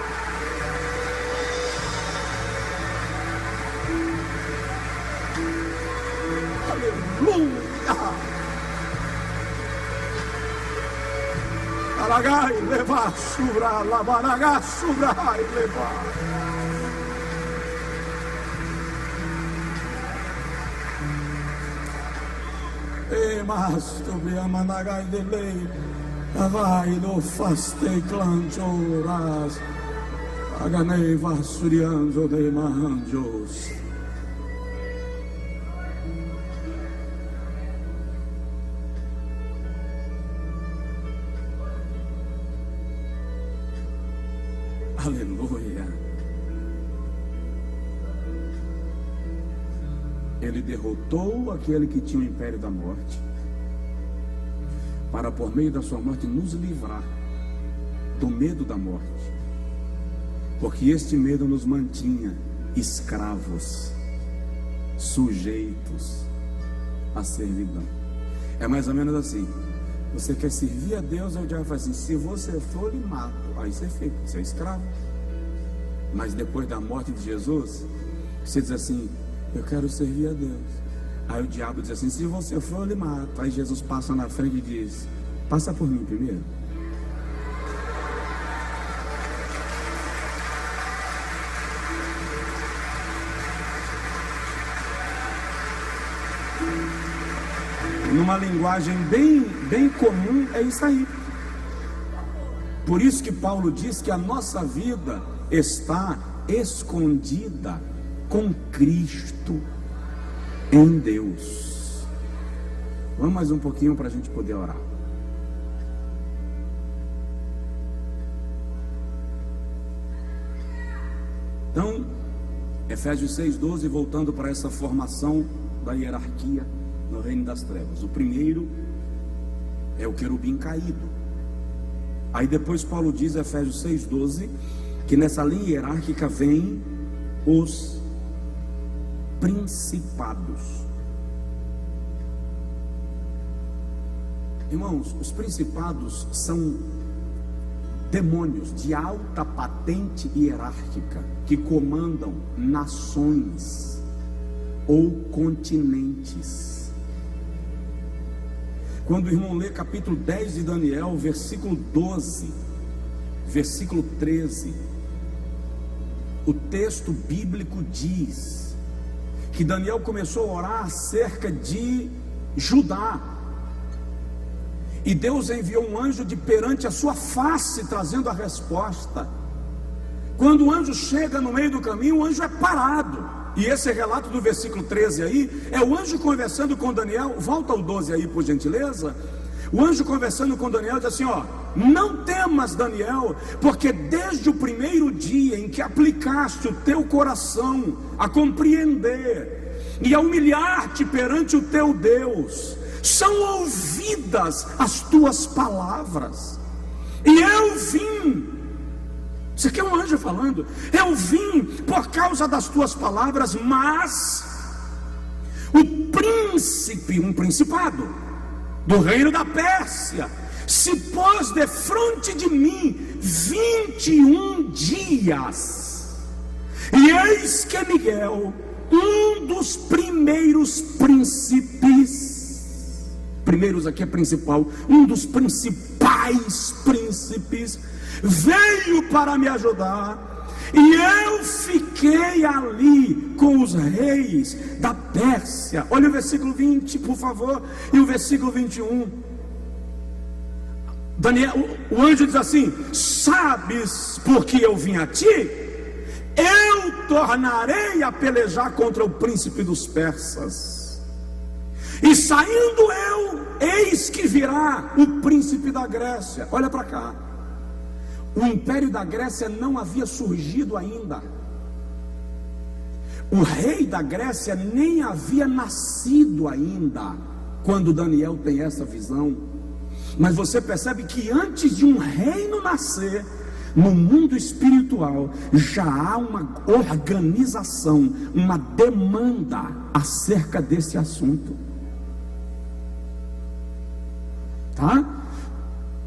Aleluia. Alagai levar subra, lavaragá subra e levar. E mas tu me amanagai de lei, vai no faste clanchoras, aganei vasurianzo de manjos. Aleluia. Ele derrotou aquele que tinha o império da morte, para por meio da sua morte nos livrar do medo da morte, porque este medo nos mantinha escravos, sujeitos à servidão. É mais ou menos assim: você quer servir a Deus, aí o diabo fala assim: se você for, lhe mato. Aí você fica, você é escravo. Mas depois da morte de Jesus, você diz assim: eu quero servir a Deus. Aí o diabo diz assim: se você for, eu lhe mato. Aí Jesus passa na frente e diz: passa por mim primeiro. Numa linguagem bem comum, é isso aí. Por isso que Paulo diz que a nossa vida está escondida com Cristo em Deus. Vamos mais um pouquinho para a gente poder orar. Então, Efésios 6,12, voltando para essa formação da hierarquia no reino das trevas. O primeiro é o querubim caído. Aí depois Paulo diz, Efésios 6,12, que nessa linha hierárquica vem os principados. Irmãos, os principados são demônios de alta patente hierárquica que comandam nações ou continentes. Quando o irmão lê capítulo 10 de Daniel, versículo 12, versículo 13, o texto bíblico diz que Daniel começou a orar acerca de Judá, e Deus enviou um anjo de perante a sua face, trazendo a resposta. Quando o anjo chega no meio do caminho, o anjo é parado. E esse relato do versículo 13 aí, é o anjo conversando com Daniel. Volta ao 12 aí, por gentileza. O anjo conversando com Daniel diz assim, ó: não temas, Daniel, porque desde o primeiro dia em que aplicaste o teu coração a compreender e a humilhar-te perante o teu Deus, são ouvidas as tuas palavras, e eu vim. Isso aqui é um anjo falando. Eu vim por causa das tuas palavras, mas o príncipe, um principado do reino da Pérsia, se pôs defronte de mim 21 dias. E eis que Miguel, um dos primeiros príncipes, primeiros aqui é principal, um dos principais príncipes, veio para me ajudar, e eu fiquei ali com os reis da Pérsia. Olha o versículo 20, por favor, e o versículo 21. Daniel, o anjo diz assim: sabes por que eu vim a ti? eu tornarei a pelejar contra o príncipe dos persas, e saindo eu, eis que virá o príncipe da Grécia. Olha para cá, o império da Grécia não havia surgido ainda, o rei da Grécia nem havia nascido ainda, quando Daniel tem essa visão. Mas você percebe que antes de um reino nascer, no mundo espiritual, já há uma organização, uma demanda acerca desse assunto. Tá?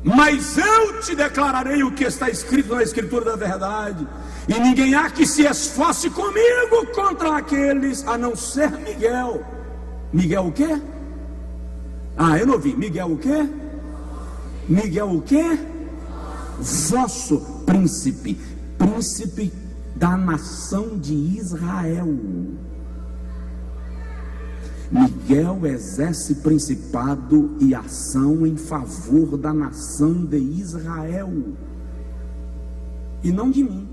Mas eu te declararei o que está escrito na Escritura da verdade, e ninguém há que se esforce comigo contra aqueles, a não ser Miguel. Miguel o quê? Eu não ouvi. Miguel o quê? Miguel o quê? Vosso príncipe, príncipe da nação de Israel. Miguel exerce principado e ação em favor da nação de Israel, e não de mim.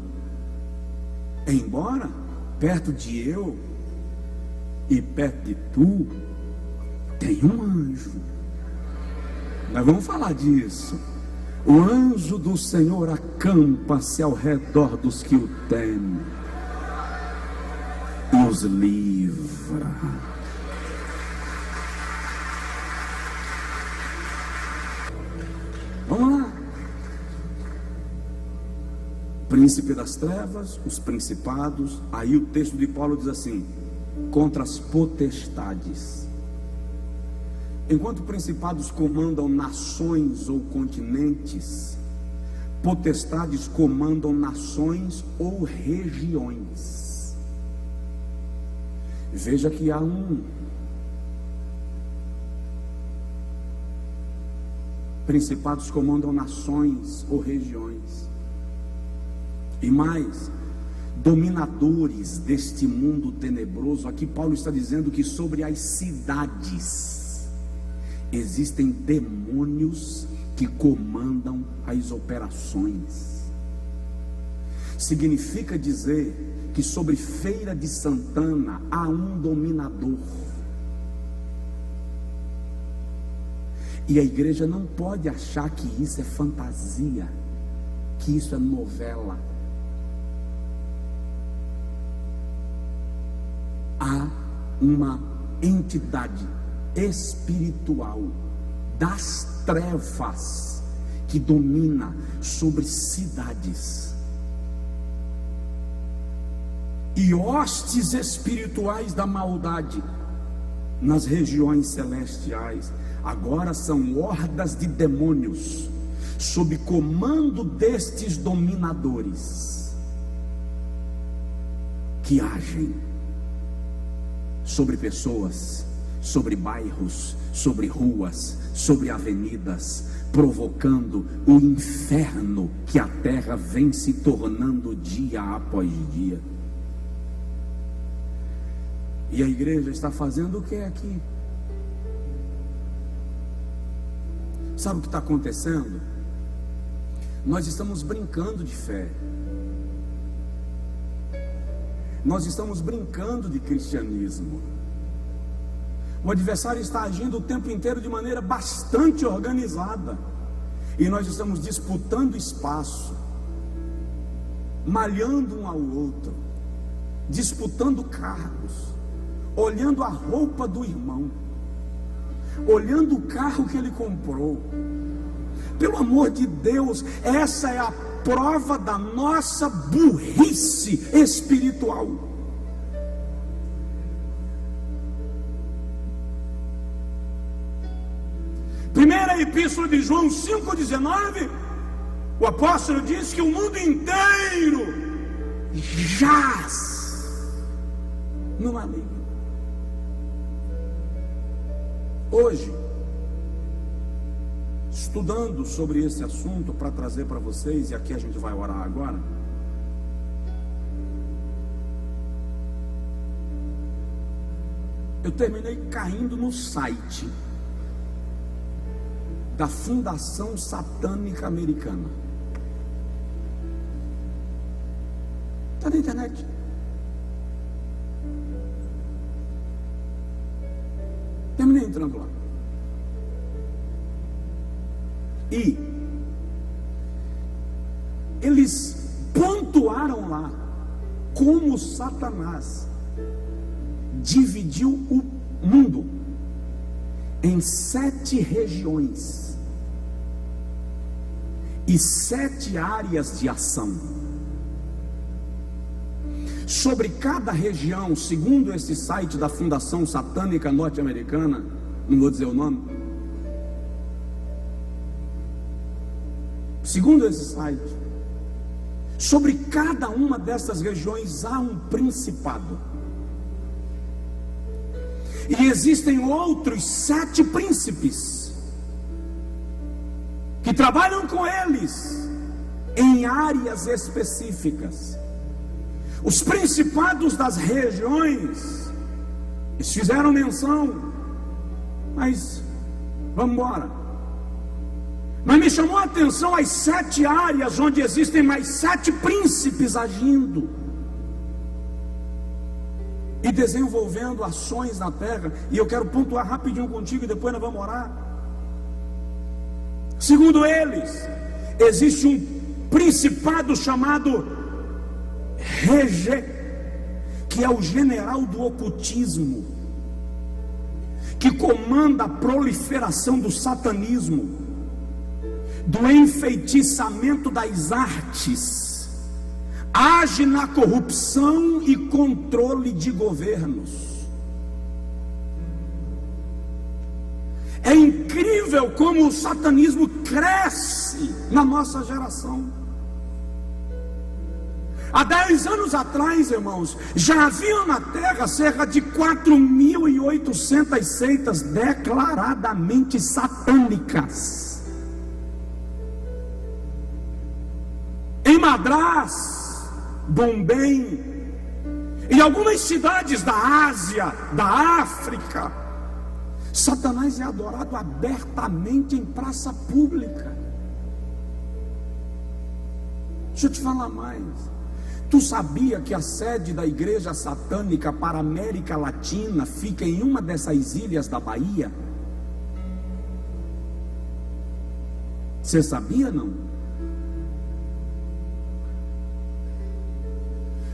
Embora perto de eu e perto de tu tem um anjo. Nós vamos falar disso. O anjo do Senhor acampa-se ao redor dos que o temem e os livra. Vamos lá. Príncipe das trevas, os principados. Aí o texto de Paulo diz assim: contra as potestades. Enquanto principados comandam nações ou continentes, potestades comandam nações ou regiões. Veja que há principados comandam nações ou regiões. E mais, dominadores deste mundo tenebroso. Aqui Paulo está dizendo que sobre as cidades existem demônios que comandam as operações. Significa dizer que sobre Feira de Santana há um dominador. E a igreja não pode achar que isso é fantasia, que isso é novela. Há uma entidade espiritual das trevas que domina sobre cidades, e hostes espirituais da maldade nas regiões celestiais. Agora são hordas de demônios sob comando destes dominadores que agem sobre pessoas, sobre bairros, sobre ruas, sobre avenidas, provocando o inferno que a terra vem se tornando dia após dia. E a igreja está fazendo o que aqui? Sabe o que está acontecendo? Nós estamos brincando de fé. Nós estamos brincando de cristianismo. O adversário está agindo o tempo inteiro de maneira bastante organizada, e nós estamos disputando espaço, malhando um ao outro, disputando cargos, olhando a roupa do irmão, olhando o carro que ele comprou. Pelo amor de Deus, essa é a prova da nossa burrice espiritual. Primeira epístola de João 5,19, o apóstolo diz que o mundo inteiro jaz no maligno. Hoje, estudando sobre esse assunto para trazer para vocês, e aqui a gente vai orar agora, eu terminei caindo no site da Fundação Satânica Americana. Está na internet. Terminei entrando lá. E eles pontuaram lá como Satanás dividiu o mundo em 7 regiões e 7 áreas de ação. Sobre cada região, segundo esse site da Fundação Satânica Norte-Americana, não vou dizer o nome, segundo esse site, sobre cada uma dessas regiões há um principado. E existem outros 7 príncipes que trabalham com eles em áreas específicas. Os principados das regiões, eles fizeram menção, mas vamos embora. Mas me chamou a atenção as 7 áreas onde existem mais 7 príncipes agindo e desenvolvendo ações na terra. E eu quero pontuar rapidinho contigo e depois nós vamos orar. Segundo eles, existe um principado chamado Rege, que é o general do ocultismo, que comanda a proliferação do satanismo, do enfeitiçamento das artes, age na corrupção e controle de governos. É incrível como o satanismo cresce na nossa geração. Há 10 anos atrás, irmãos, já haviam na terra cerca de 4.800 seitas declaradamente satânicas. Em Madrás, Bombém, em algumas cidades da Ásia, da África, Satanás é adorado abertamente em praça pública. Deixa eu te falar mais. Tu sabia que a sede da igreja satânica para a América Latina fica em uma dessas ilhas da Bahia? Você sabia, não?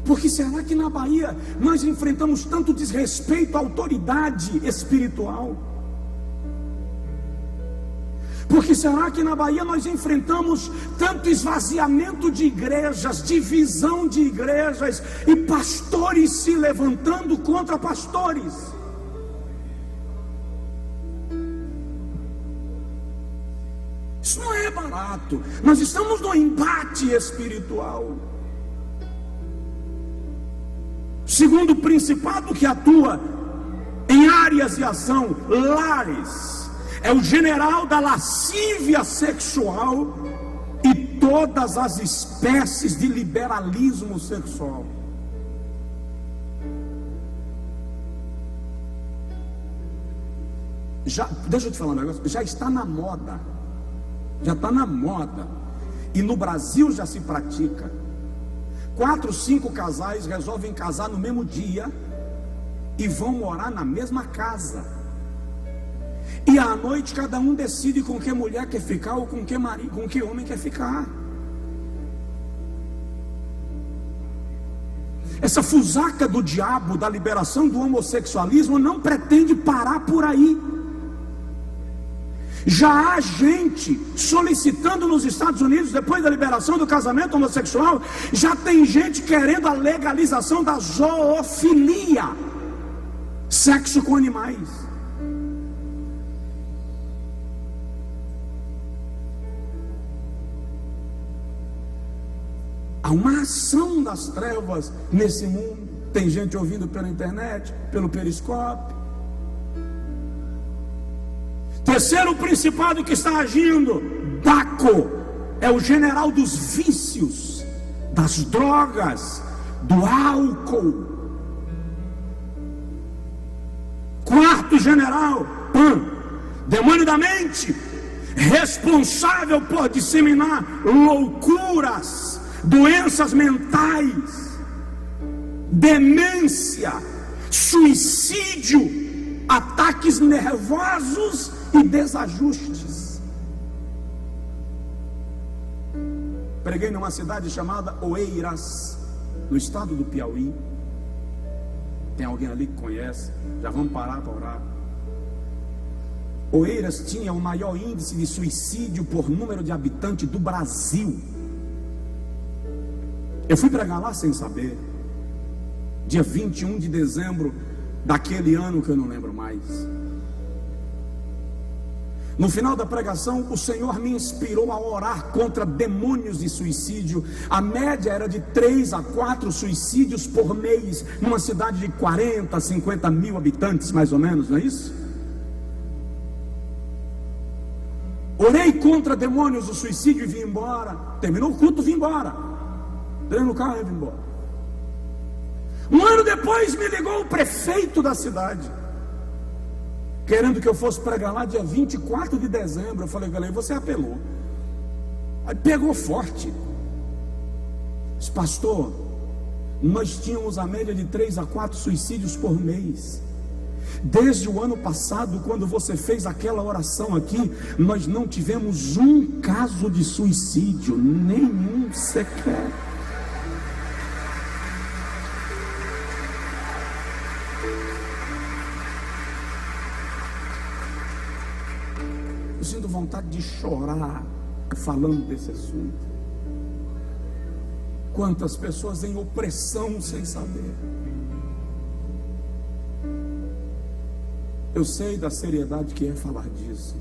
Porque será que na Bahia nós enfrentamos tanto desrespeito à autoridade espiritual? Porque será que na Bahia nós enfrentamos tanto esvaziamento de igrejas, divisão de igrejas e pastores se levantando contra pastores? Isso não é barato. Nós estamos num embate espiritual. Segundo principado que atua em áreas de ação, lares, é o general da lascívia sexual e todas as espécies de liberalismo sexual. Deixa eu te falar um negócio, já está na moda. Já está na moda. E no Brasil já se pratica. 4, 5 casais resolvem casar no mesmo dia e vão morar na mesma casa. E à noite cada um decide com que mulher quer ficar ou com que homem quer ficar. Essa fusaca do diabo da liberação do homossexualismo não pretende parar por aí. Já há gente solicitando nos Estados Unidos, depois da liberação do casamento homossexual, já tem gente querendo a legalização da zoofilia, sexo com animais. Há uma ação das trevas nesse mundo. Tem gente ouvindo pela internet, pelo periscópio. Terceiro principado que está agindo, Baco, é o general dos vícios, das drogas, do álcool. Quarto general, Pan, demônio da mente, responsável por disseminar loucuras, doenças mentais. demência, suicídio, ataques nervosos e desajustes. Preguei numa cidade chamada Oeiras, no estado do Piauí. Tem alguém ali que conhece? Já vamos parar para orar. Oeiras tinha o maior índice de suicídio por número de habitantes do Brasil. Eu fui pregar lá sem saber, dia 21 de dezembro daquele ano que eu não lembro mais. No final da pregação, o Senhor me inspirou a orar contra demônios de suicídio. A média era de 3 a 4 suicídios por mês, numa cidade de 40 a 50 mil habitantes, mais ou menos, não é isso? Orei contra demônios do suicídio e vim embora. Terminou o culto, vim embora. Entrei no carro e vim embora. Um ano depois me ligou o prefeito da cidade, querendo que eu fosse pregar lá dia 24 de dezembro. Eu falei, galera, você apelou. Aí pegou forte. Disse, pastor, nós tínhamos a média de 3 a 4 suicídios por mês. Desde o ano passado, quando você fez aquela oração aqui, nós não tivemos um caso de suicídio, nenhum sequer. Eu sinto vontade de chorar falando desse assunto. Quantas pessoas em opressão sem saber. Eu sei da seriedade que é falar disso.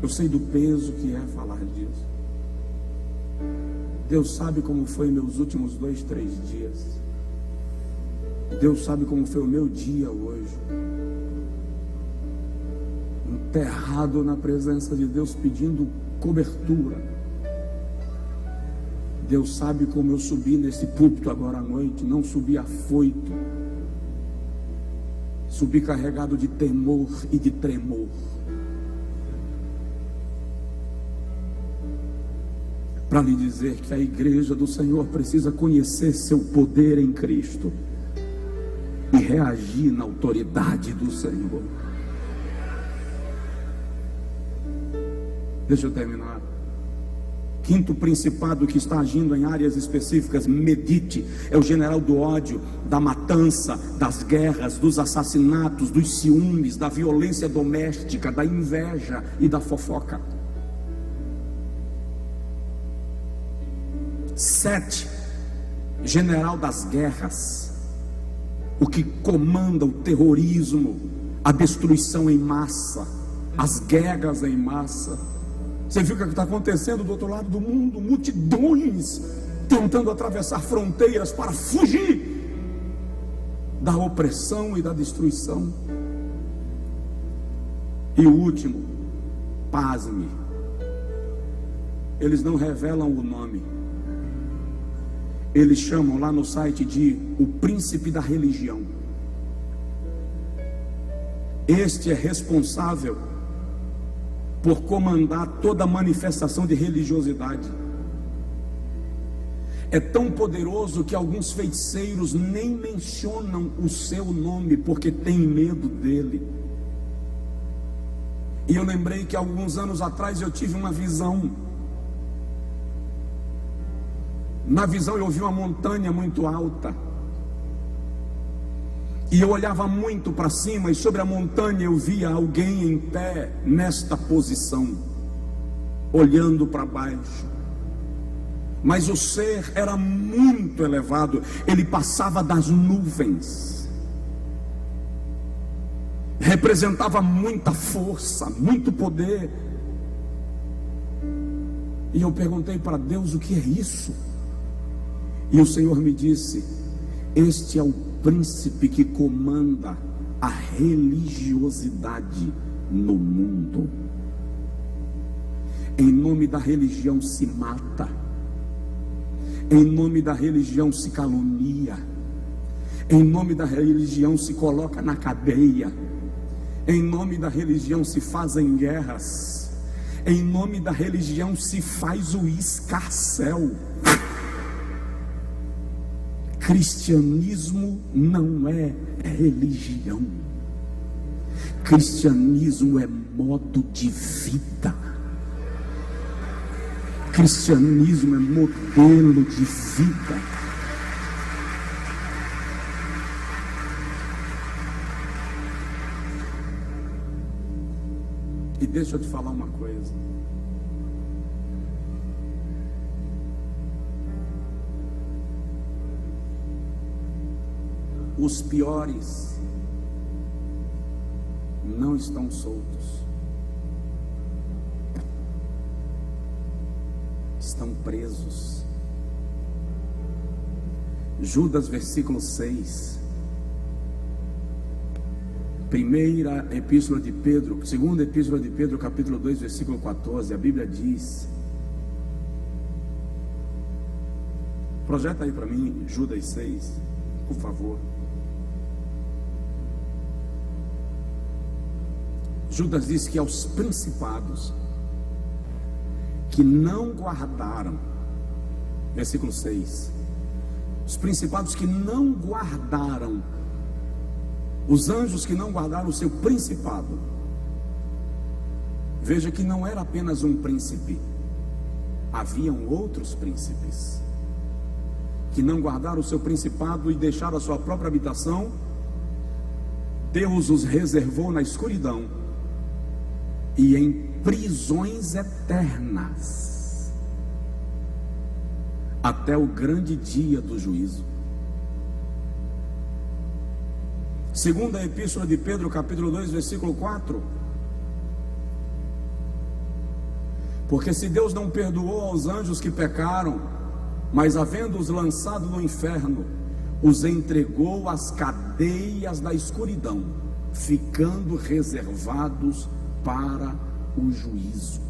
Eu sei do peso que é falar disso. Deus sabe como foi meus últimos 2, 3 dias. Deus sabe como foi o meu dia hoje. Enterrado na presença de Deus, pedindo cobertura. Deus sabe como eu subi nesse púlpito agora à noite. Não subi afoito, subi carregado de temor e de tremor. Para lhe dizer que a igreja do Senhor precisa conhecer seu poder em Cristo e reagir na autoridade do Senhor. Deixa eu terminar. Quinto principado que está agindo em áreas específicas, medite, é o general do ódio, da matança, das guerras, dos assassinatos, dos ciúmes, da violência doméstica, da inveja e da fofoca. 7, general das guerras, o que comanda o terrorismo, a destruição em massa, as guerras em massa. Você viu o que está acontecendo do outro lado do mundo? Multidões tentando atravessar fronteiras para fugir da opressão e da destruição. E o último, pasme, eles não revelam o nome. Eles chamam lá no site de o príncipe da religião. Este é responsável por comandar toda manifestação de religiosidade. É tão poderoso que alguns feiticeiros nem mencionam o seu nome, porque têm medo dele. E eu lembrei que alguns anos atrás eu tive uma visão. Na visão eu vi uma montanha muito alta, e eu olhava muito para cima, e sobre a montanha eu via alguém em pé nesta posição, olhando para baixo. Mas o ser era muito elevado, ele passava das nuvens, representava muita força, muito poder. E eu perguntei para Deus, o que é isso? E o Senhor me disse, este é o príncipe que comanda a religiosidade no mundo. Em nome da religião se mata, em nome da religião se calunia, em nome da religião se coloca na cadeia, em nome da religião se fazem guerras, em nome da religião se faz o escarcéu. Cristianismo não é religião. Cristianismo é modo de vida. Cristianismo é modelo de vida. E deixa eu te falar uma coisa. Os piores não estão soltos. Estão presos. Judas, versículo 6. Primeira epístola de Pedro, segunda epístola de Pedro, capítulo 2, versículo 14. A Bíblia diz. Projeta aí para mim, Judas 6, por favor. Judas diz que aos principados que não guardaram, versículo 6, os principados que não guardaram, os anjos que não guardaram o seu principado. Veja que não era apenas um príncipe, haviam outros príncipes que não guardaram o seu principado e deixaram a sua própria habitação. Deus os reservou na escuridão e em prisões eternas, até o grande dia do juízo. Segunda epístola de Pedro, capítulo 2, versículo 4. Porque se Deus não perdoou aos anjos que pecaram, mas havendo-os lançado no inferno, os entregou às cadeias da escuridão, ficando reservados para o juízo.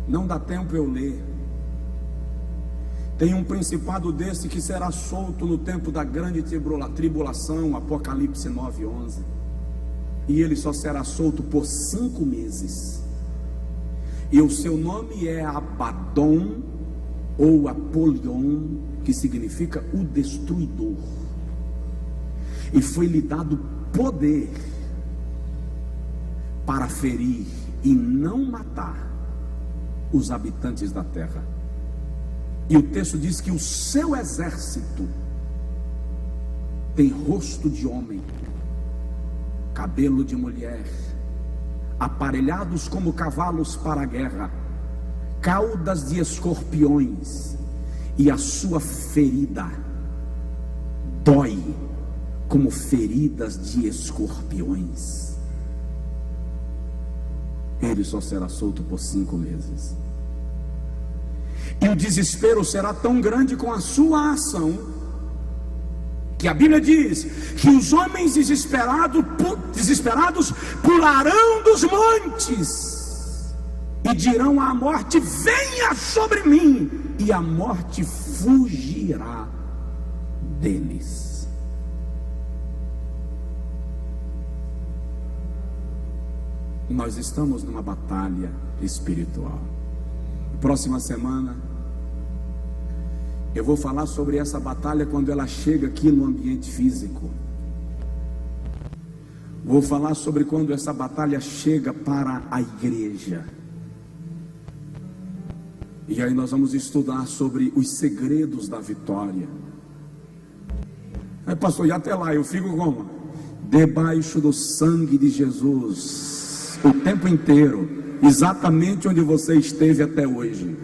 Não dá tempo eu ler. Tem um principado desse que será solto no tempo da grande tribulação, Apocalipse 9:11. E ele só será solto por 5 meses. E o seu nome é Abaddon, ou Apolion, que significa o destruidor. E foi-lhe dado poder para ferir e não matar os habitantes da terra. E o texto diz que o seu exército tem rosto de homem, cabelo de mulher, aparelhados como cavalos para a guerra, caudas de escorpiões, e a sua ferida dói como feridas de escorpiões. Ele só será solto por 5 meses. E o desespero será tão grande com a sua ação, que a Bíblia diz que os homens desesperados pularão dos montes e dirão à morte: venha sobre mim, e a morte fugirá deles. Nós estamos numa batalha espiritual. Próxima semana eu vou falar sobre essa batalha quando ela chega aqui no ambiente físico. Vou falar sobre quando essa batalha chega para a igreja. E aí nós vamos estudar sobre os segredos da vitória. Aí, pastor, e até lá eu fico como? Debaixo do sangue de Jesus, o tempo inteiro, exatamente onde você esteve até hoje.